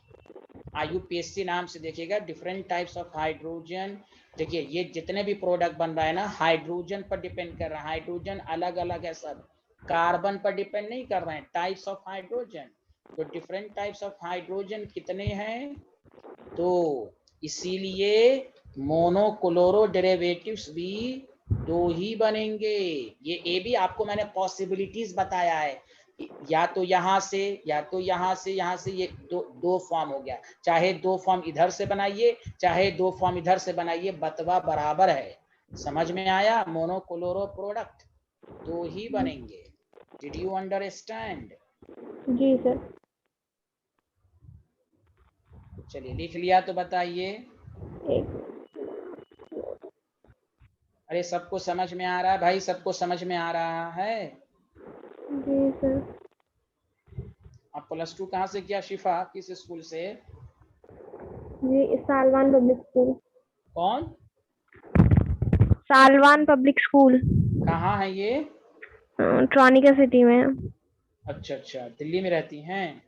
IUPAC नाम से देखिएगा, डिफरेंट टाइप्स ऑफ हाइड्रोजन। देखिए ये जितने भी प्रोडक्ट बन रहा है ना, हाइड्रोजन पर डिपेंड कर रहा है, हाइड्रोजन अलग अलग है सब, कार्बन पर डिपेंड नहीं कर रहे हैं, टाइप्स ऑफ हाइड्रोजन। तो डिफरेंट टाइप्स ऑफ हाइड्रोजन कितने हैं? तो इसीलिए मोनोक्लोरो डेरिवेटिव्स भी 2 ही बनेंगे। ये ए भी आपको मैंने पॉसिबिलिटीज बताया है, या तो यहाँ से या तो यहाँ से, यहाँ से ये दो फॉर्म हो गया। चाहे 2 फॉर्म इधर से बनाइए, चाहे 2 फॉर्म इधर से बनाइए, बतवा बराबर है। समझ में आया? मोनोक्लोरो प्रोडक्ट 2 ही बनेंगे। Did you understand? जी सर। चलिए लिख लिया तो बताइए। अरे सबको समझ में आ रहा है भाई? सबको समझ में आ रहा है? जी सर। आप +2 कहाँ से किया शिफा? किस स्कूल से? जी सालवान पब्लिक स्कूल। कौन? सालवान पब्लिक स्कूल, कहाँ है ये? ट्रॉनिका सिटी में। अच्छा अच्छा, दिल्ली में रहती हैं?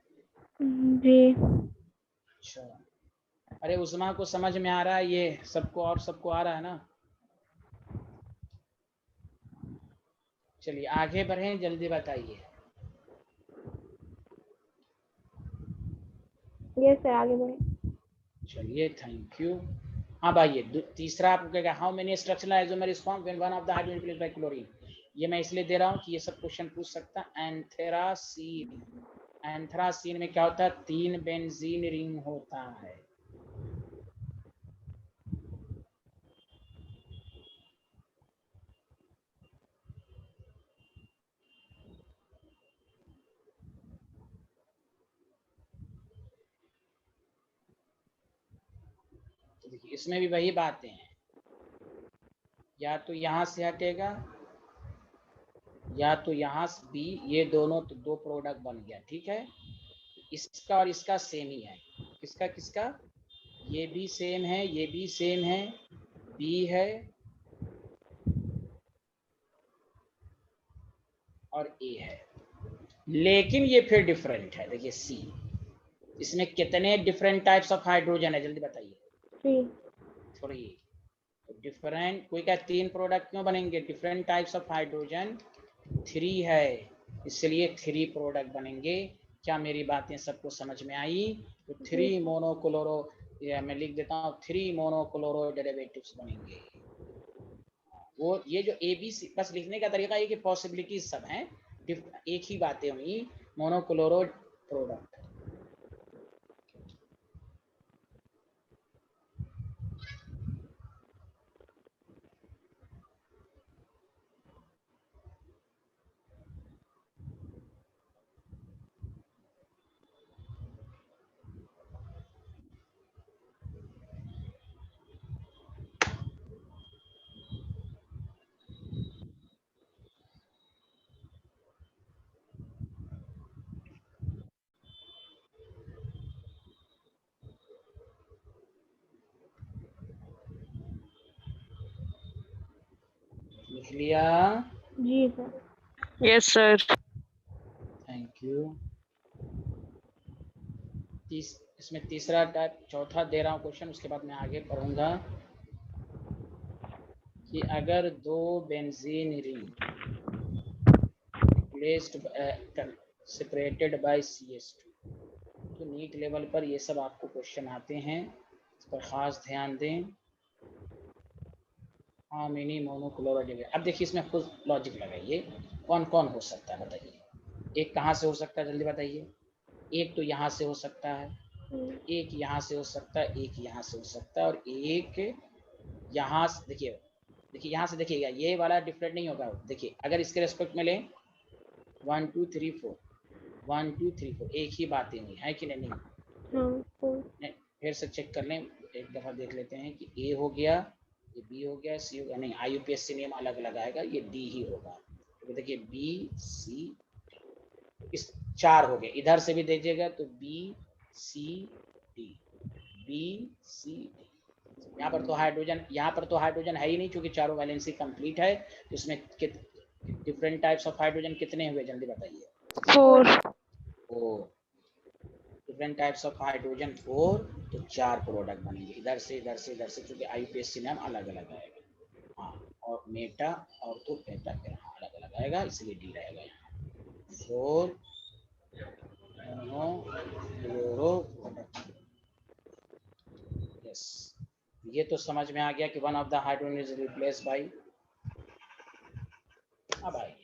जी। अच्छा, अरे उस्मा को समझ में आ रहा है ये सबको, और सबको आ रहा है ना? चलिए आगे बढ़ें, जल्दी बताइए। यस सर, आगे बढ़े। चलिए थैंक यू। हाँ भाई, ये तीसरा आपको कहेगा how many structural isomers form when one of the hydrogen replaced by chlorine. ये मैं इसलिए दे रहा हूँ कि ये सब क्वेश्चन पूछ सकता है। एंथ्रासीन, एंथ्रासीन में क्या होता है? 3 बेंजीन रिंग होता है। देखिए इसमें भी वही बातें हैं, या तो यहाँ से हटेगा या तो यहाँ से बी, ये दोनों तो दो प्रोडक्ट बन गया, ठीक है। इसका और इसका सेम ही है, किसका किसका, ये भी सेम है, ये भी सेम है, बी है और ए है, लेकिन ये फिर डिफरेंट है। देखिए सी, इसमें कितने डिफरेंट टाइप्स ऑफ हाइड्रोजन है, जल्दी बताइए। 3 थोड़ी डिफरेंट, कोई क्या 3 प्रोडक्ट क्यों बनेंगे, डिफरेंट टाइप्स ऑफ हाइड्रोजन 3 है, इसलिए 3 प्रोडक्ट बनेंगे। क्या मेरी बातें सबको समझ में आई? तो 3 मोनोक्लोरो, या मैं लिख देता हूँ 3 मोनोक्लोरो डेरिवेटिव्स बनेंगे। वो ये जो ए बी सी, बस लिखने का तरीका ये कि पॉसिबिलिटीज सब हैं, एक ही बातें हुई, मोनोक्लोरो प्रोडक्ट। लिख लिया? जी sir. Yes sir. Thank you. इसमें तीसरा टाइप, चौथा दे रहा हूँ क्वेश्चन, उसके बाद मैं आगे पढ़ूंगा कि अगर दो benzene ring placed separated by CH2, तो नीट लेवल पर ये सब आपको क्वेश्चन आते हैं, इस पर खास ध्यान दें। हाँ मिनी मोनोक्लोरो। अब देखिए इसमें खुद लॉजिक लगाइए, कौन कौन हो सकता है बताइए। एक कहाँ से हो सकता है जल्दी बताइए। एक तो यहाँ से हो सकता है, एक यहाँ से हो सकता है, एक यहाँ से हो सकता है, और एक यहाँ से। देखिए देखिए यहाँ से देखिएगा, ये वाला डिफरेंट नहीं होगा। देखिए अगर इसके रेस्पेक्ट में लें 1 2 3 4, 1 2 3 4, एक ही बातें हुई है कि नहीं? हाँ। फिर से चेक कर लें, एक दफा देख लेते हैं कि ए हो गया, ये बी हो गया, सी हो गया। नहीं, IUPAC नियम अलग लगाएगा, ये डी ही होगा। तो देखिए बी सी, इस 4 हो गए, इधर से भी दीजिएगा तो B C D, B C D. यहाँ पर तो हाइड्रोजन है ही नहीं, क्योंकि चारों वैलेंसी कंप्लीट है। तो इसमें डिफरेंट टाइप्स ऑफ हाइड्रोजन कितने हुए जल्दी बताइए? 4। डिफरेंट टाइप्स ऑफ हाइड्रोजन 4, तो 4 प्रोडक्ट बनेंगे, इधर से इधर से इधर से, क्योंकि IUPAC नाम अलग अलग आएगा। हाँ, और मेटा और तो पेटा फिर हाँ अलग अलग आएगा, इसलिए डी रहेगा यहाँ। 4 मोनोक्लोरो प्रोडक्ट। यस, ये तो समझ में आ गया कि one of the hydrogen is replaced bye. अब आइए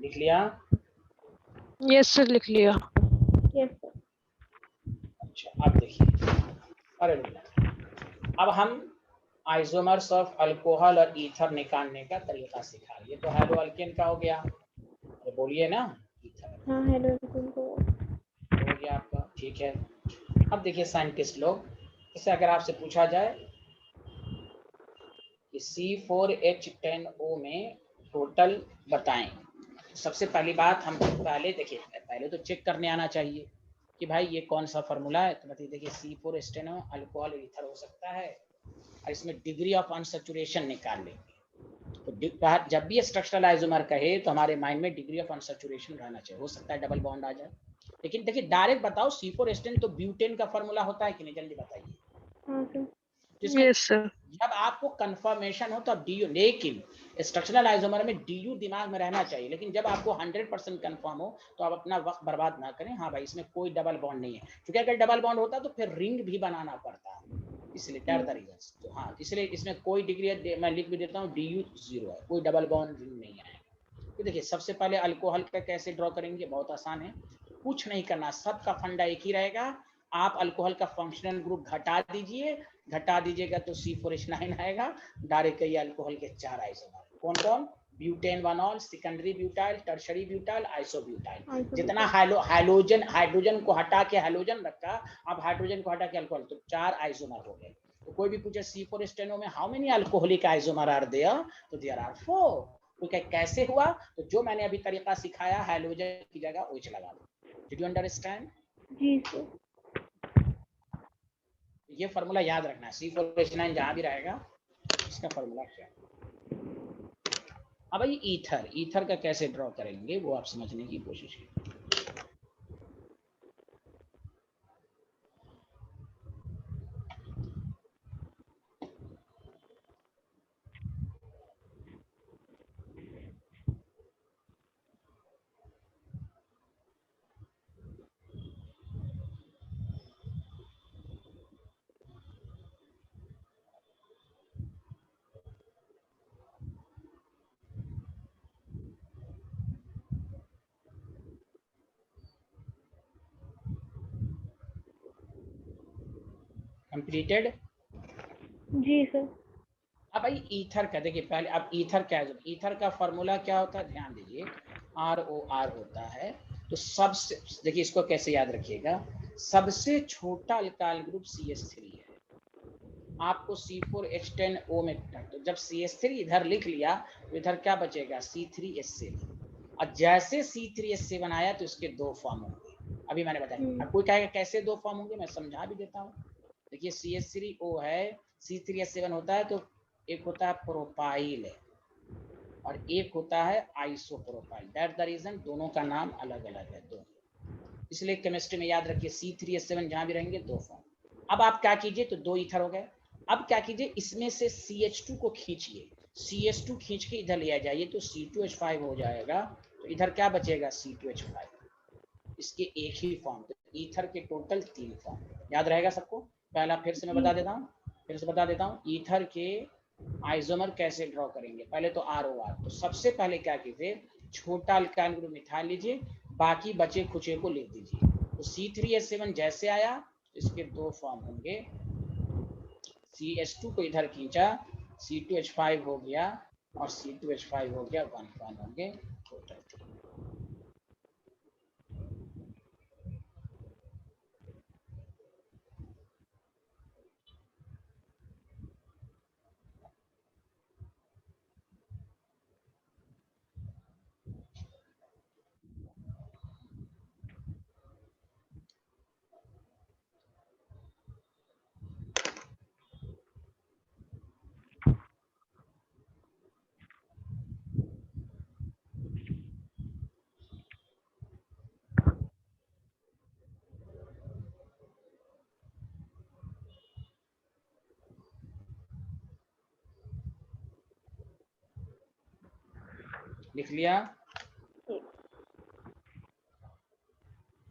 लिख लिया? यस सर लिख लिया। Yes sir. अच्छा अब देखिए, अरे अब हम आइसोमर्स ऑफ अल्कोहल और ईथर निकालने का तरीका सिखा रही है। तो हाइड्रोअल्केन का हो गया, तो बोलिए ना, ईथर हाँ हाइड्रोजन को हो गया आपका, ठीक है। अब देखिए साइंटिस्ट लोग, जैसे अगर आपसे पूछा जाए कि C4H10O में टोटल बताएं, सबसे पहली बात हम पहले देखिए, पहले तो चेक करने आना चाहिए कि भाई ये कौन सा फॉर्मूला है। तो बताइए, देखिए C4H10O अल्कोहल ईथर हो सकता है, और इसमें डिग्री ऑफ अनसैचुरेशन निकाल लेंगे। तो जब भी स्ट्रक्चरल आइसोमर कहे तो हमारे माइंड में डिग्री ऑफ अनसैचुरेशन रहना चाहिए। हो सकता है डबल बॉन्ड आ जाए, लेकिन देखिए डायरेक्ट बताओ C4H10 तो ब्यूटेन का फॉर्मूला होता है कि नहीं, जल्दी बताइए। हाँ सर। Yes sir. जब आपको कंफर्मेशन हो तो आप DU, लेकिन स्ट्रक्चरल आइसोमर में DU दिमाग में रहना चाहिए। लेकिन जब आपको 100% कंफर्म हो तो आप अपना वक्त बर्बाद ना करें। हाँ भाई इसमें कोई डबल बॉन्ड नहीं है, क्योंकि अगर डबल बॉन्ड होता तो फिर रिंग भी बनाना पड़ता, इसलिए टर्टर रीजंस। तो हाँ, इसलिए इसमें कोई डिग्री, मैं लिख भी देता हूँ DU 0 है, कोई डबल बॉन्ड रिंग नहीं है। तो देखिए सबसे पहले अल्कोहल का कैसे ड्रॉ करेंगे, बहुत आसान है, कुछ नहीं करना, सबका फंडा एक ही रहेगा। आप अल्कोहल का फंक्शनल ग्रुप घटा दीजिएगा तो C4H9 आएगा, डायरेक्ट ये अल्कोहल के 4 आइसोमर, कौन कौन, butanol, secondary butyl, tertiary butyl, isobutyl. जितना हाइड्रोजन को हटा के हैलोजन रखा, अब हाइड्रोजन को हटा के अल्कोहल, तो 4 आइसोमर हो गए। तो कोई भी पूछे C4H10 में how many alcoholic isomer are there, तो देयर आर 4। तो कैसे हुआ, तो जो मैंने अभी तरीका सिखाया, हैलोजन की जगह OH लगा दो। Did you understand? जी सर। ये फार्मूला याद रखना है, C4H9 जहां भी रहेगा इसका फार्मूला क्या है। अब भाई ईथर का कैसे ड्रॉ करेंगे वो आप समझने की कोशिश कीजिए। कंप्लीटेड? जी सर। अब भाई ईथर का देखिए, पहले अब ईथर क्या है, ईथर का फॉर्मूला क्या होता है, ध्यान दीजिए, ROR होता है। तो सबसे देखिए इसको कैसे याद रखिएगा, सबसे छोटा अल्काइल ग्रुप CH3 है, आपको C4H10O में, तो जब CH3 इधर लिख लिया तो इधर क्या बचेगा, C3H7। और जैसे C3H7 आया तो इसके 2 फॉर्म होंगे, अभी मैंने बताया। अब कोई कहेगा कैसे 2 फॉर्म होंगे, मैं समझा भी देता हूँ। देखिए CH3O है, C3H7 होता है, तो एक होता है प्रोपाइल और एक होता है आइसोप्रोपाइल, दैट द रीजन दोनों का नाम अलग अलग है, दो। इसलिए केमिस्ट्री में याद रखिए C3H7 जहां भी रहेंगे 2 फॉर्म। अब आप क्या कीजिए, तो 2 ईथर हो गए। अब क्या कीजिए, इसमें से CH2 को खींचिए, CH2 खींच के इधर ले आ जाइए तो C2H5 हो जाएगा। तो इधर क्या बचेगा, C2H5, इसके एक ही फॉर्म। तो ईथर के टोटल 3 फॉर्म, याद रहेगा सबको। पहला फिर से मैं बता देता हूँ, ईथर के आइसोमर कैसे ड्रॉ करेंगे। पहले तो ROR, तो सबसे पहले क्या कीजिए, छोटा अल्काइल ग्रुप मिथाइल लीजिए, बाकी बचे खुचे को लिख दीजिए। तो C3H7 जैसे आया तो इसके 2 फॉर्म होंगे, CH2 को इधर खींचा, C2H5 हो गया और C2H5 हो गया, 1 फॉर्म होंगे, टोटल 3। लिख लिया?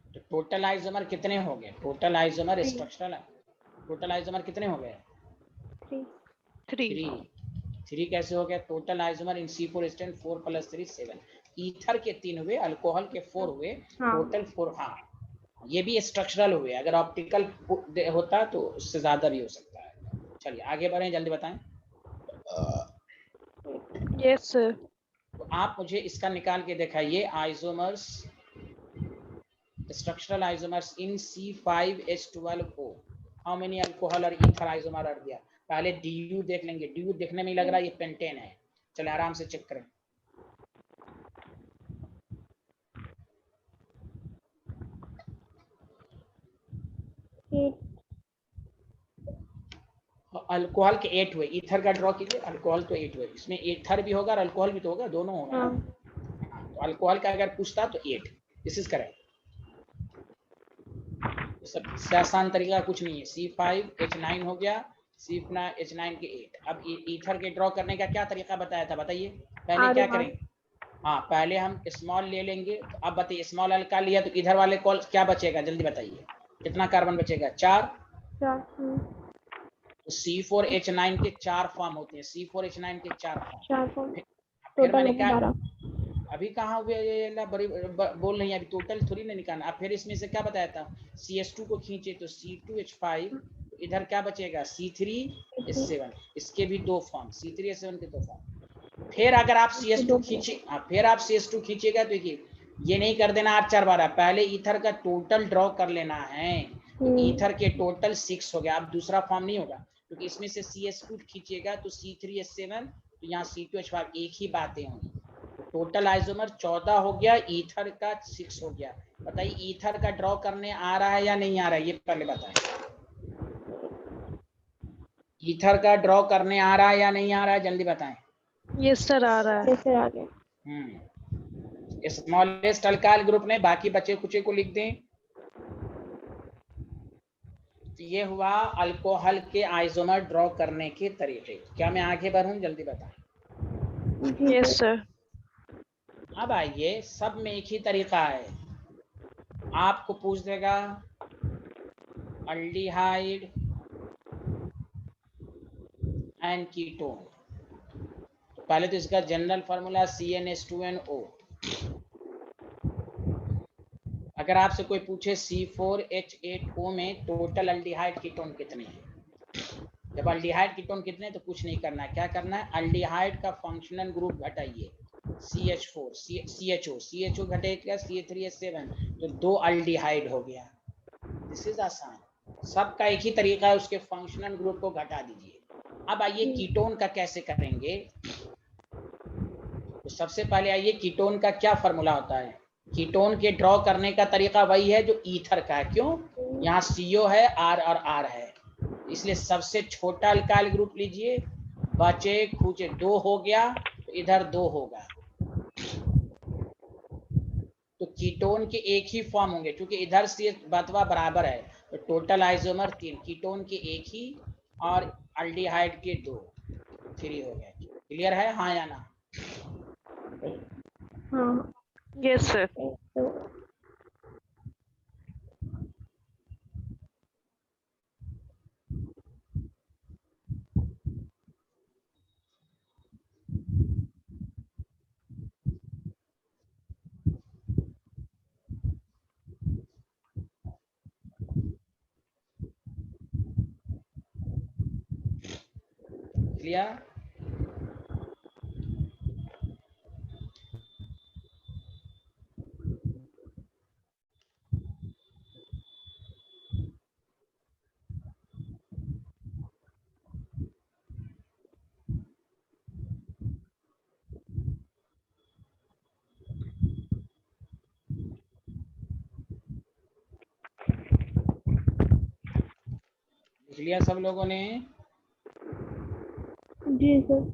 तो टोटल आइसोमर कितने हो गए, total isomer structural, total isomer कितने हो गए, 3 3 कैसे हो गया, टोटल आइसोमर इन C4H10 4 + 3 7, ईथर के 3 हुए, अल्कोहल के 4 हुए, टोटल 4। हाँ ये भी स्ट्रक्चरल हुए, अगर ऑप्टिकल होता तो उससे ज्यादा भी हो सकता है। चलिए आगे बढ़े, जल्दी बताएं। Yes sir. तो आप मुझे इसका निकाल के दिखाइए, isomers, structural isomers in C5H12O, how many alcohol और ईथर आइसोमर आर देयर। पहले DU देख लेंगे, DU देखने में ही लग रहा है ये पेंटेन है, चले आराम से चेक करें। अल्कोहल के 8 हुए, ईथर का ड्रॉ कीजिए, अल्कोहल तो 8 हुए, इसमें ईथर भी होगा और अल्कोहल भी तो होगा, दोनों होगा। तो अल्कोहल का अगर पूछता तो 8, दिस इज करेक्ट। सबसे आसान तरीका कुछ नहीं है, C5H9 हो गया, C5H9 के 8। अब ईथर के ड्रॉ करने का क्या तरीका बताया था, बताइए। पहले क्या करेंगे, हाँ पहले हम स्मॉल ले लेंगे। तो अब बताइए, स्मॉल अल्काइल लिया तो इधर वाले कॉल क्या बचेगा, जल्दी बताइए, कितना कार्बन बचेगा, 4। तो C4H9 के 4 फॉर्म होते हैं, C4H9 के 4 फॉर्म। फिर मैंने क्या, अभी कहाँ हुए ये बड़ी बोल रही है, अभी टोटल थोड़ी ना निकालना। अब फिर इसमें से क्या बताया था, CS2 को खींचे तो C2H5, इधर क्या बचेगा C3H7। इसके भी दो फॉर्म, C3H7 के दो फॉर्म। फिर अगर आप CS2 खींचे, फिर आप CS2 खींचेगा तो देखिए ये नहीं कर देना 8 4 12, पहले ईथर का टोटल ड्रॉ कर लेना है। तो ईथर के टोटल 6 हो गया। अब दूसरा फॉर्म नहीं होगा क्योंकि इसमें से CS2 खींचेगा तो C3H7, तो यहाँ C2H5 एक ही बातें होंगी। तो टोटल आइसोमर 14 हो गया, ईथर का 6 हो गया। बताइए ईथर का ड्रॉ करने आ रहा है या नहीं आ रहा है, ये पहले बताएं। ईथर का ड्रॉ करने आ रहा है या नहीं आ रहा है, जल्दी बताएं। यस सर आ रहा है। यस सर आ गया। स्मॉलेस्ट अल्काइल ग्रुप ने, बाकी बचे कुचे को लिख दें। ये हुआ अल्कोहल के आइसोमर ड्रॉ करने के तरीके। क्या मैं आगे बढ़ूं, जल्दी बताएं। Yes sir. अब आइए, सब में एक ही तरीका है। आपको पूछ देगा अल्डिहाइड एंड कीटोन। तो पहले तो इसका जनरल फार्मूला CnH2nO। अगर आपसे कोई पूछे C4H8O में टोटल अल्डिहाइड कीटोन कितने हैं, जब अल्डिहाइड कीटोन कितने, तो कुछ नहीं करना है। क्या करना है, अल्डिहाइड का फंक्शनल ग्रुप घटाइए। CH4 CHO घटेगा CH3H7, तो 2 अल्डिहाइड हो गया। दिस इज आसान, सबका एक ही तरीका है, उसके फंक्शनल ग्रुप को घटा दीजिए। अब आइए कीटोन का कैसे करेंगे। तो सबसे पहले आइए, कीटोन का क्या फॉर्मूला होता है। कीटोन के ड्रॉ करने का तरीका वही है जो ईथर का है। क्यों, यहाँ CO है, R और R है, इसलिए सबसे छोटा अल्काइल ग्रुप लीजिए। बचे खुचे 2 हो गया, तो इधर 2 होगा। तो कीटोन के एक ही फॉर्म होंगे, क्योंकि इधर से बतवा बराबर है, तो टोटल आइसोमर 3, कीटोन के एक ही और अल्डिहाइड के 2, 3 हो गए। क्लियर है, हाँ या ना। हाँ यस सर। तो क्लियर। लिख लिया सब लोगों ने। जी सर।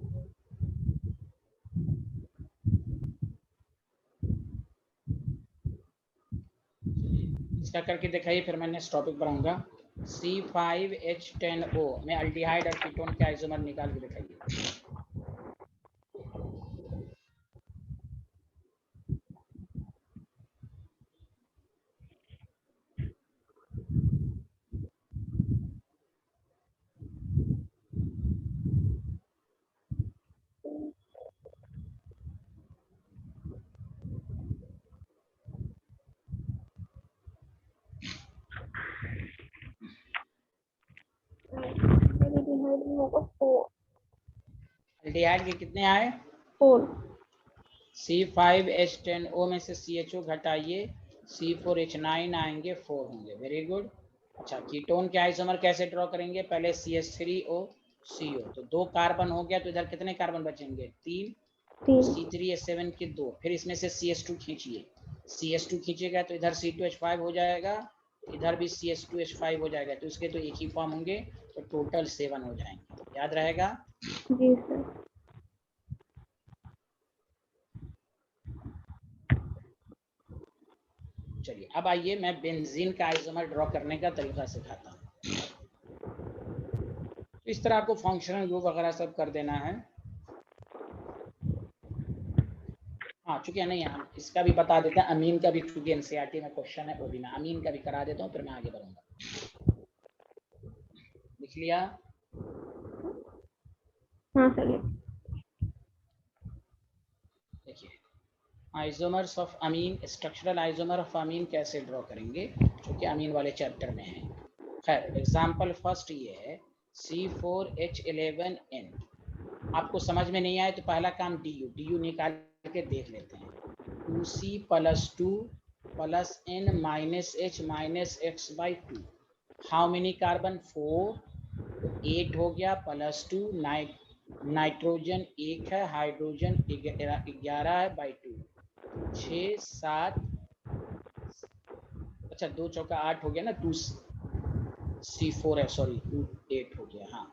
इसका करके दिखाइए, फिर मैं नेक्स्ट टॉपिक बढ़ाऊंगा। C5H10O में अल्डिहाइड और कीटोन के आइसोमर निकाल के दिखाइए। अल्डिहाइड के कितने आए, 4। C5H10O में से CHO घटाइए, C4H9 आएंगे, 4 होंगे। Very good. अच्छा, कीटोन के आइसोमर कैसे ड्रॉ करेंगे, पहले CH3O CO, तो 2 कार्बन हो गया, तो इधर कितने कार्बन बचेंगे, 3। C3H7 के 2, फिर इसमें से CH2 खींचिए। CH2 खींचेगा तो इधर C2H5 हो जाएगा, इधर भी CH2H5 हो जाएगा, तो इसके तो एक ही फॉर्म होंगे, तो टोटल 7 हो जाएंगे। याद रहेगा। जी सर। चलिए अब आइए, मैं बेंजीन का आइसोमर ड्रॉ करने का तरीका सिखाता हूँ। तो इस तरह आपको फंक्शनल ग्रुप वगैरह सब कर देना है। हाँ, चूंकि नहीं, हम इसका भी बता देते हैं, अमीन का भी, चूंकि NCERT में क्वेश्चन है, वो भी मैं अमीन का भी करा देता हूँ, फिर मैं आगे बढ़ूंगा। लिख लिया। हाँ सर। देखिए, isomers of amine, structural isomer of amine कैसे ड्रॉ करेंगे, जो कि अमीन वाले चैप्टर में है। खैर एग्जाम्पल फर्स्ट ये है C4H11N। आपको समझ में नहीं आए तो पहला काम डी यू निकाल के देख लेते हैं। 2C + 2 + N - H - X/2। How many carbon? 4, तो 8 हो गया, +2 नाइट्रोजन 1 है, हाइड्रोजन 11 है बाई 2, 6 7, अच्छा 2 चौका 8 हो गया ना, 2C4 है, सॉरी 2 8 हो गया। हाँ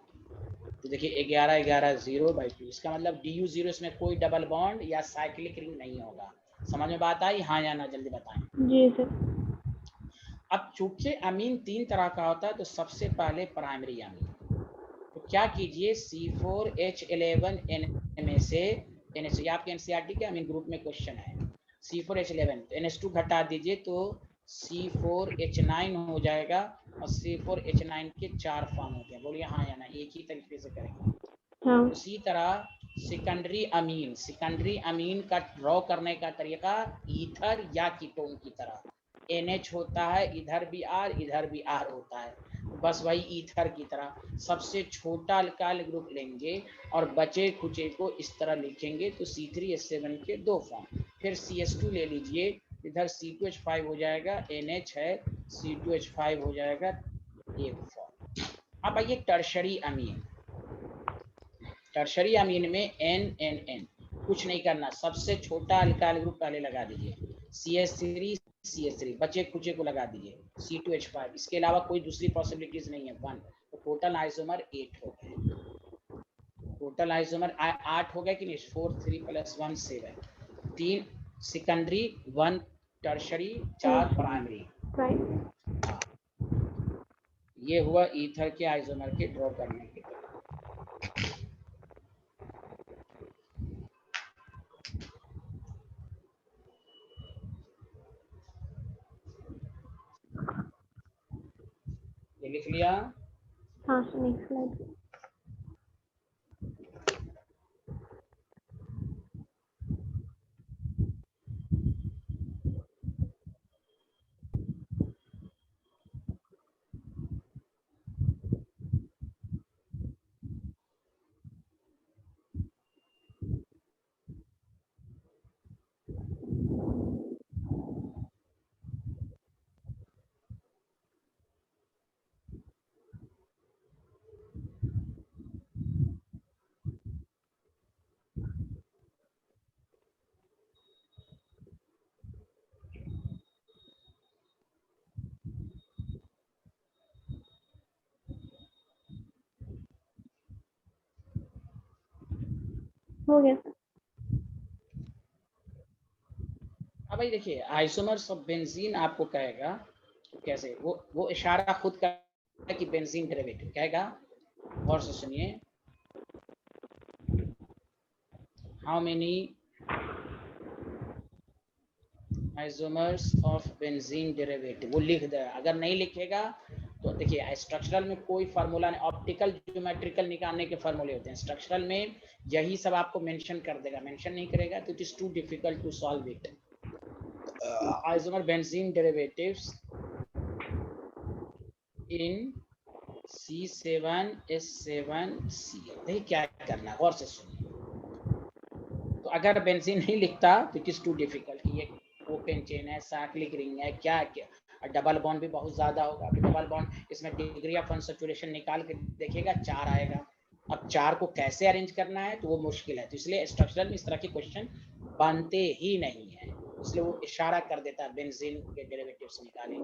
तो देखिए 11 11 0 बाई 2, इसका मतलब DU0, इसमें कोई डबल बॉन्ड या साइक्लिक रिंग नहीं होगा। समझ में बात आई? हाँ या ना जल्दी बताएं। जी सर। अब चूंकि अमीन 3 तरह का होता है तो सबसे पहले प्राइमरी अमीन, तो क्या कीजिए C4H11N में से NH, ये आपके NCERT के अमीन ग्रुप में क्वेश्चन है, C4H11 तो NH2 घटा दीजिए तो C4H9 हो जाएगा, और C4H9 के 4 फॉर्म होते हैं। बोलिए हाँ या ना, एक ही तरीके से करेंगे। हाँ। उसी तरह सेकेंडरी अमीन का ड्रॉ करने का तरीका ईथर या कीटोन की तरह, NH होता है, इधर भी R होता है, बस वही ईथर की तरह सबसे छोटा अल्काइल ग्रुप लेंगे और बचे खुचे को इस तरह लिखेंगे, तो C3H7 के 2 फॉर्म, फिर CH2 ले लीजिए, इधर C2H5 हो जाएगा, NH है, C2H5 हो जाएगा 1 फॉर्म। अब आइए टर्शरी अमीन। टर्शरी अमीन में NNN, कुछ नहीं करना, सबसे छोटा अल्काइल ग्रुप पहले लगा दीजिए, CH3 बचे खुचे को लगा दीजिए, C2H5, इसके अलावा कोई दूसरी पॉसिबिलिटीज नहीं है, 1, तो टोटल आइसोमर 8 हो गए। टोटल आइसोमर 8 हो गए कि नहीं, 4 3 + 1 7, 3 सेकेंडरी, 1 टर्शरी, 4 प्राइमरी। ये हुआ ईथर के आइसोमर के ड्रॉ करने के। ये लिख लिया? हाँ सर, नेक्स्ट स्लाइड। हो गया सर। अब भाई देखिए आइसोमर्स ऑफ बेंजीन आपको कहेगा कैसे, वो इशारा खुद का कि बेंजीन डेरिवेटिव कहेगा, और से सुनिए, how many isomers of benzene derivative, वो लिख दे। अगर नहीं लिखेगा तो देखिए स्ट्रक्चरल में कोई फार्मूला नहीं, ऑप्टिकल ज्योमेट्रिकल निकालने के फार्मूले होते हैं, स्ट्रक्चरल में यही सब आपको मेंशन कर देगा, मेंशन नहीं करेगा तो it is too difficult to solve it. Isomer benzene derivatives in C7H7Cl। देखिए क्या करना है, गौर से सुनिए। तो अगर बेंजीन नहीं लिखता तो इट इज टू डिफिकल्ट, ये ओपन चेन है, साइक्लिक रिंग है, क्या क्या, डबल बॉन्ड भी बहुत ज्यादा होगा, डबल बॉन्ड इसमें डिग्री ऑफ अनसैचुरेशन निकाल के देखिएगा 4 आएगा। अब 4 को कैसे अरेंज करना है तो वो मुश्किल है, तो इसलिए स्ट्रक्चरल में इस तरह के क्वेश्चन बनते ही नहीं है, इसलिए वो इशारा कर देता है बेंजीन के डेरिवेटिव्स निकालें।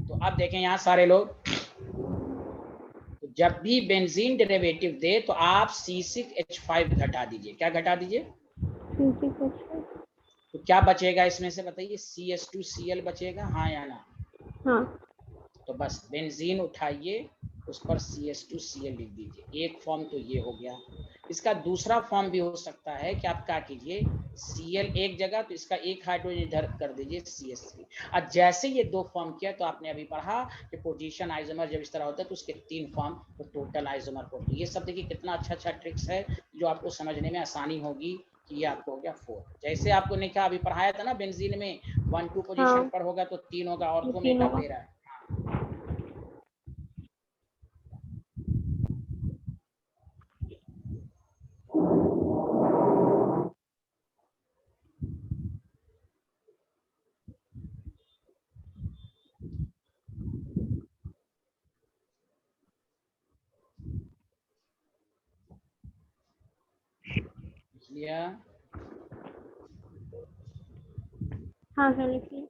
तो अब देखें यहाँ सारे लोग, तो जब भी बेंजीन डेरिवेटिव दे तो आप C6H5 घटा दीजिए, क्या घटा दीजिए, तो क्या बचेगा इसमें से बताइए, CH2Cl बचेगा, हाँ या ना? हाँ। तो बस बेंजीन उठाइए, उस पर CH2Cl लिख दीजिए, एक फॉर्म तो ये हो गया। इसका दूसरा फॉर्म भी हो सकता है कि आप क्या कीजिए, Cl एक जगह तो इसका एक हाइड्रोजन इधर कर दीजिए CH3। और जैसे ये 2 फॉर्म किया तो आपने अभी पढ़ा कि पोजीशन आइसोमर जब इस तरह होता है तो उसके 3 फॉर्म, तो टोटल आइसोमर को, ये सब देखिए कितना अच्छा ट्रिक्स है जो आपको समझने में आसानी होगी कि ये आपको हो गया 4। जैसे आपको नहीं कहा अभी पढ़ाया था ना बेंजीन में 1 2 पोजीशन हाँ। पर होगा तो 3 होगा, ऑर्थो में तीन कर होगा। दे रहा है। लिया हाँ सर लिख लिया।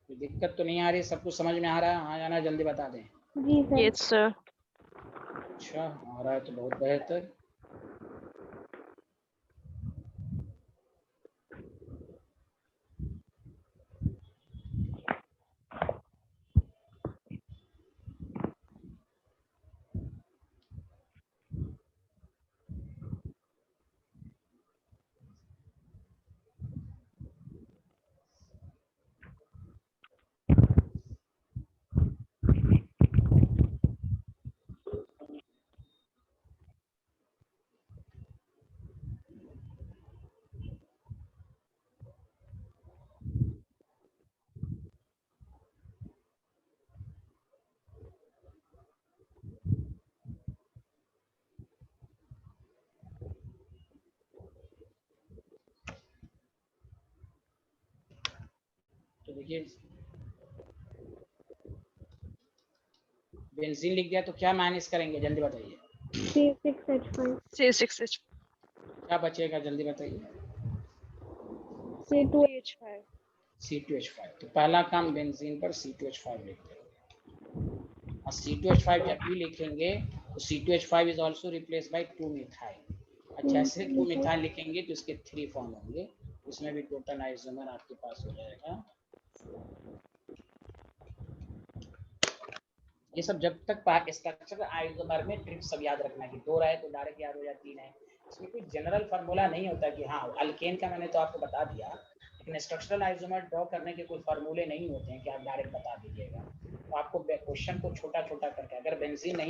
कोई दिक्कत तो नहीं आ रही, सब कुछ समझ में आ रहा है? हाँ जाना जल्दी बता दें। जी सर। Yes sir. अच्छा आ रहा है तो बहुत बेहतर। तो देखिए बेंजीन लिख दिया तो क्या माइनस करेंगे जल्दी बताइए, C6H5। C6H क्या बचेगा जल्दी बताइए। C2H5। C2H5। तो पहला काम बेंजीन पर C2H5 लिखते हैं, और C2H5 जब भी लिखेंगे तो C2H5 is also replace by 2 methyl. अच्छा ऐसे 2 मिथाइल लिखेंगे तो इसके 3 फॉर्म होंगे, उसमें भी टोटल आइसोमर आपके पास हो जाएगा। ये सब जब तक स्ट्रक्चर आइसोमर में ट्रिक्स सब याद रखना कि 2 रहे तो डायरेक्ट याद हो या 3 है। इसमें कोई जनरल फार्मूला नहीं होता कि हाँ अल्केन का मैंने तो आपको बता दिया, लेकिन स्ट्रक्चरल आइसोमर ड्रॉ करने के कोई फार्मूले नहीं होते हैं कि आप डायरेक्ट बता दीजिएगा। तो आपको क्वेश्चन को छोटा छोटा करके, अगर बेंजीन नहीं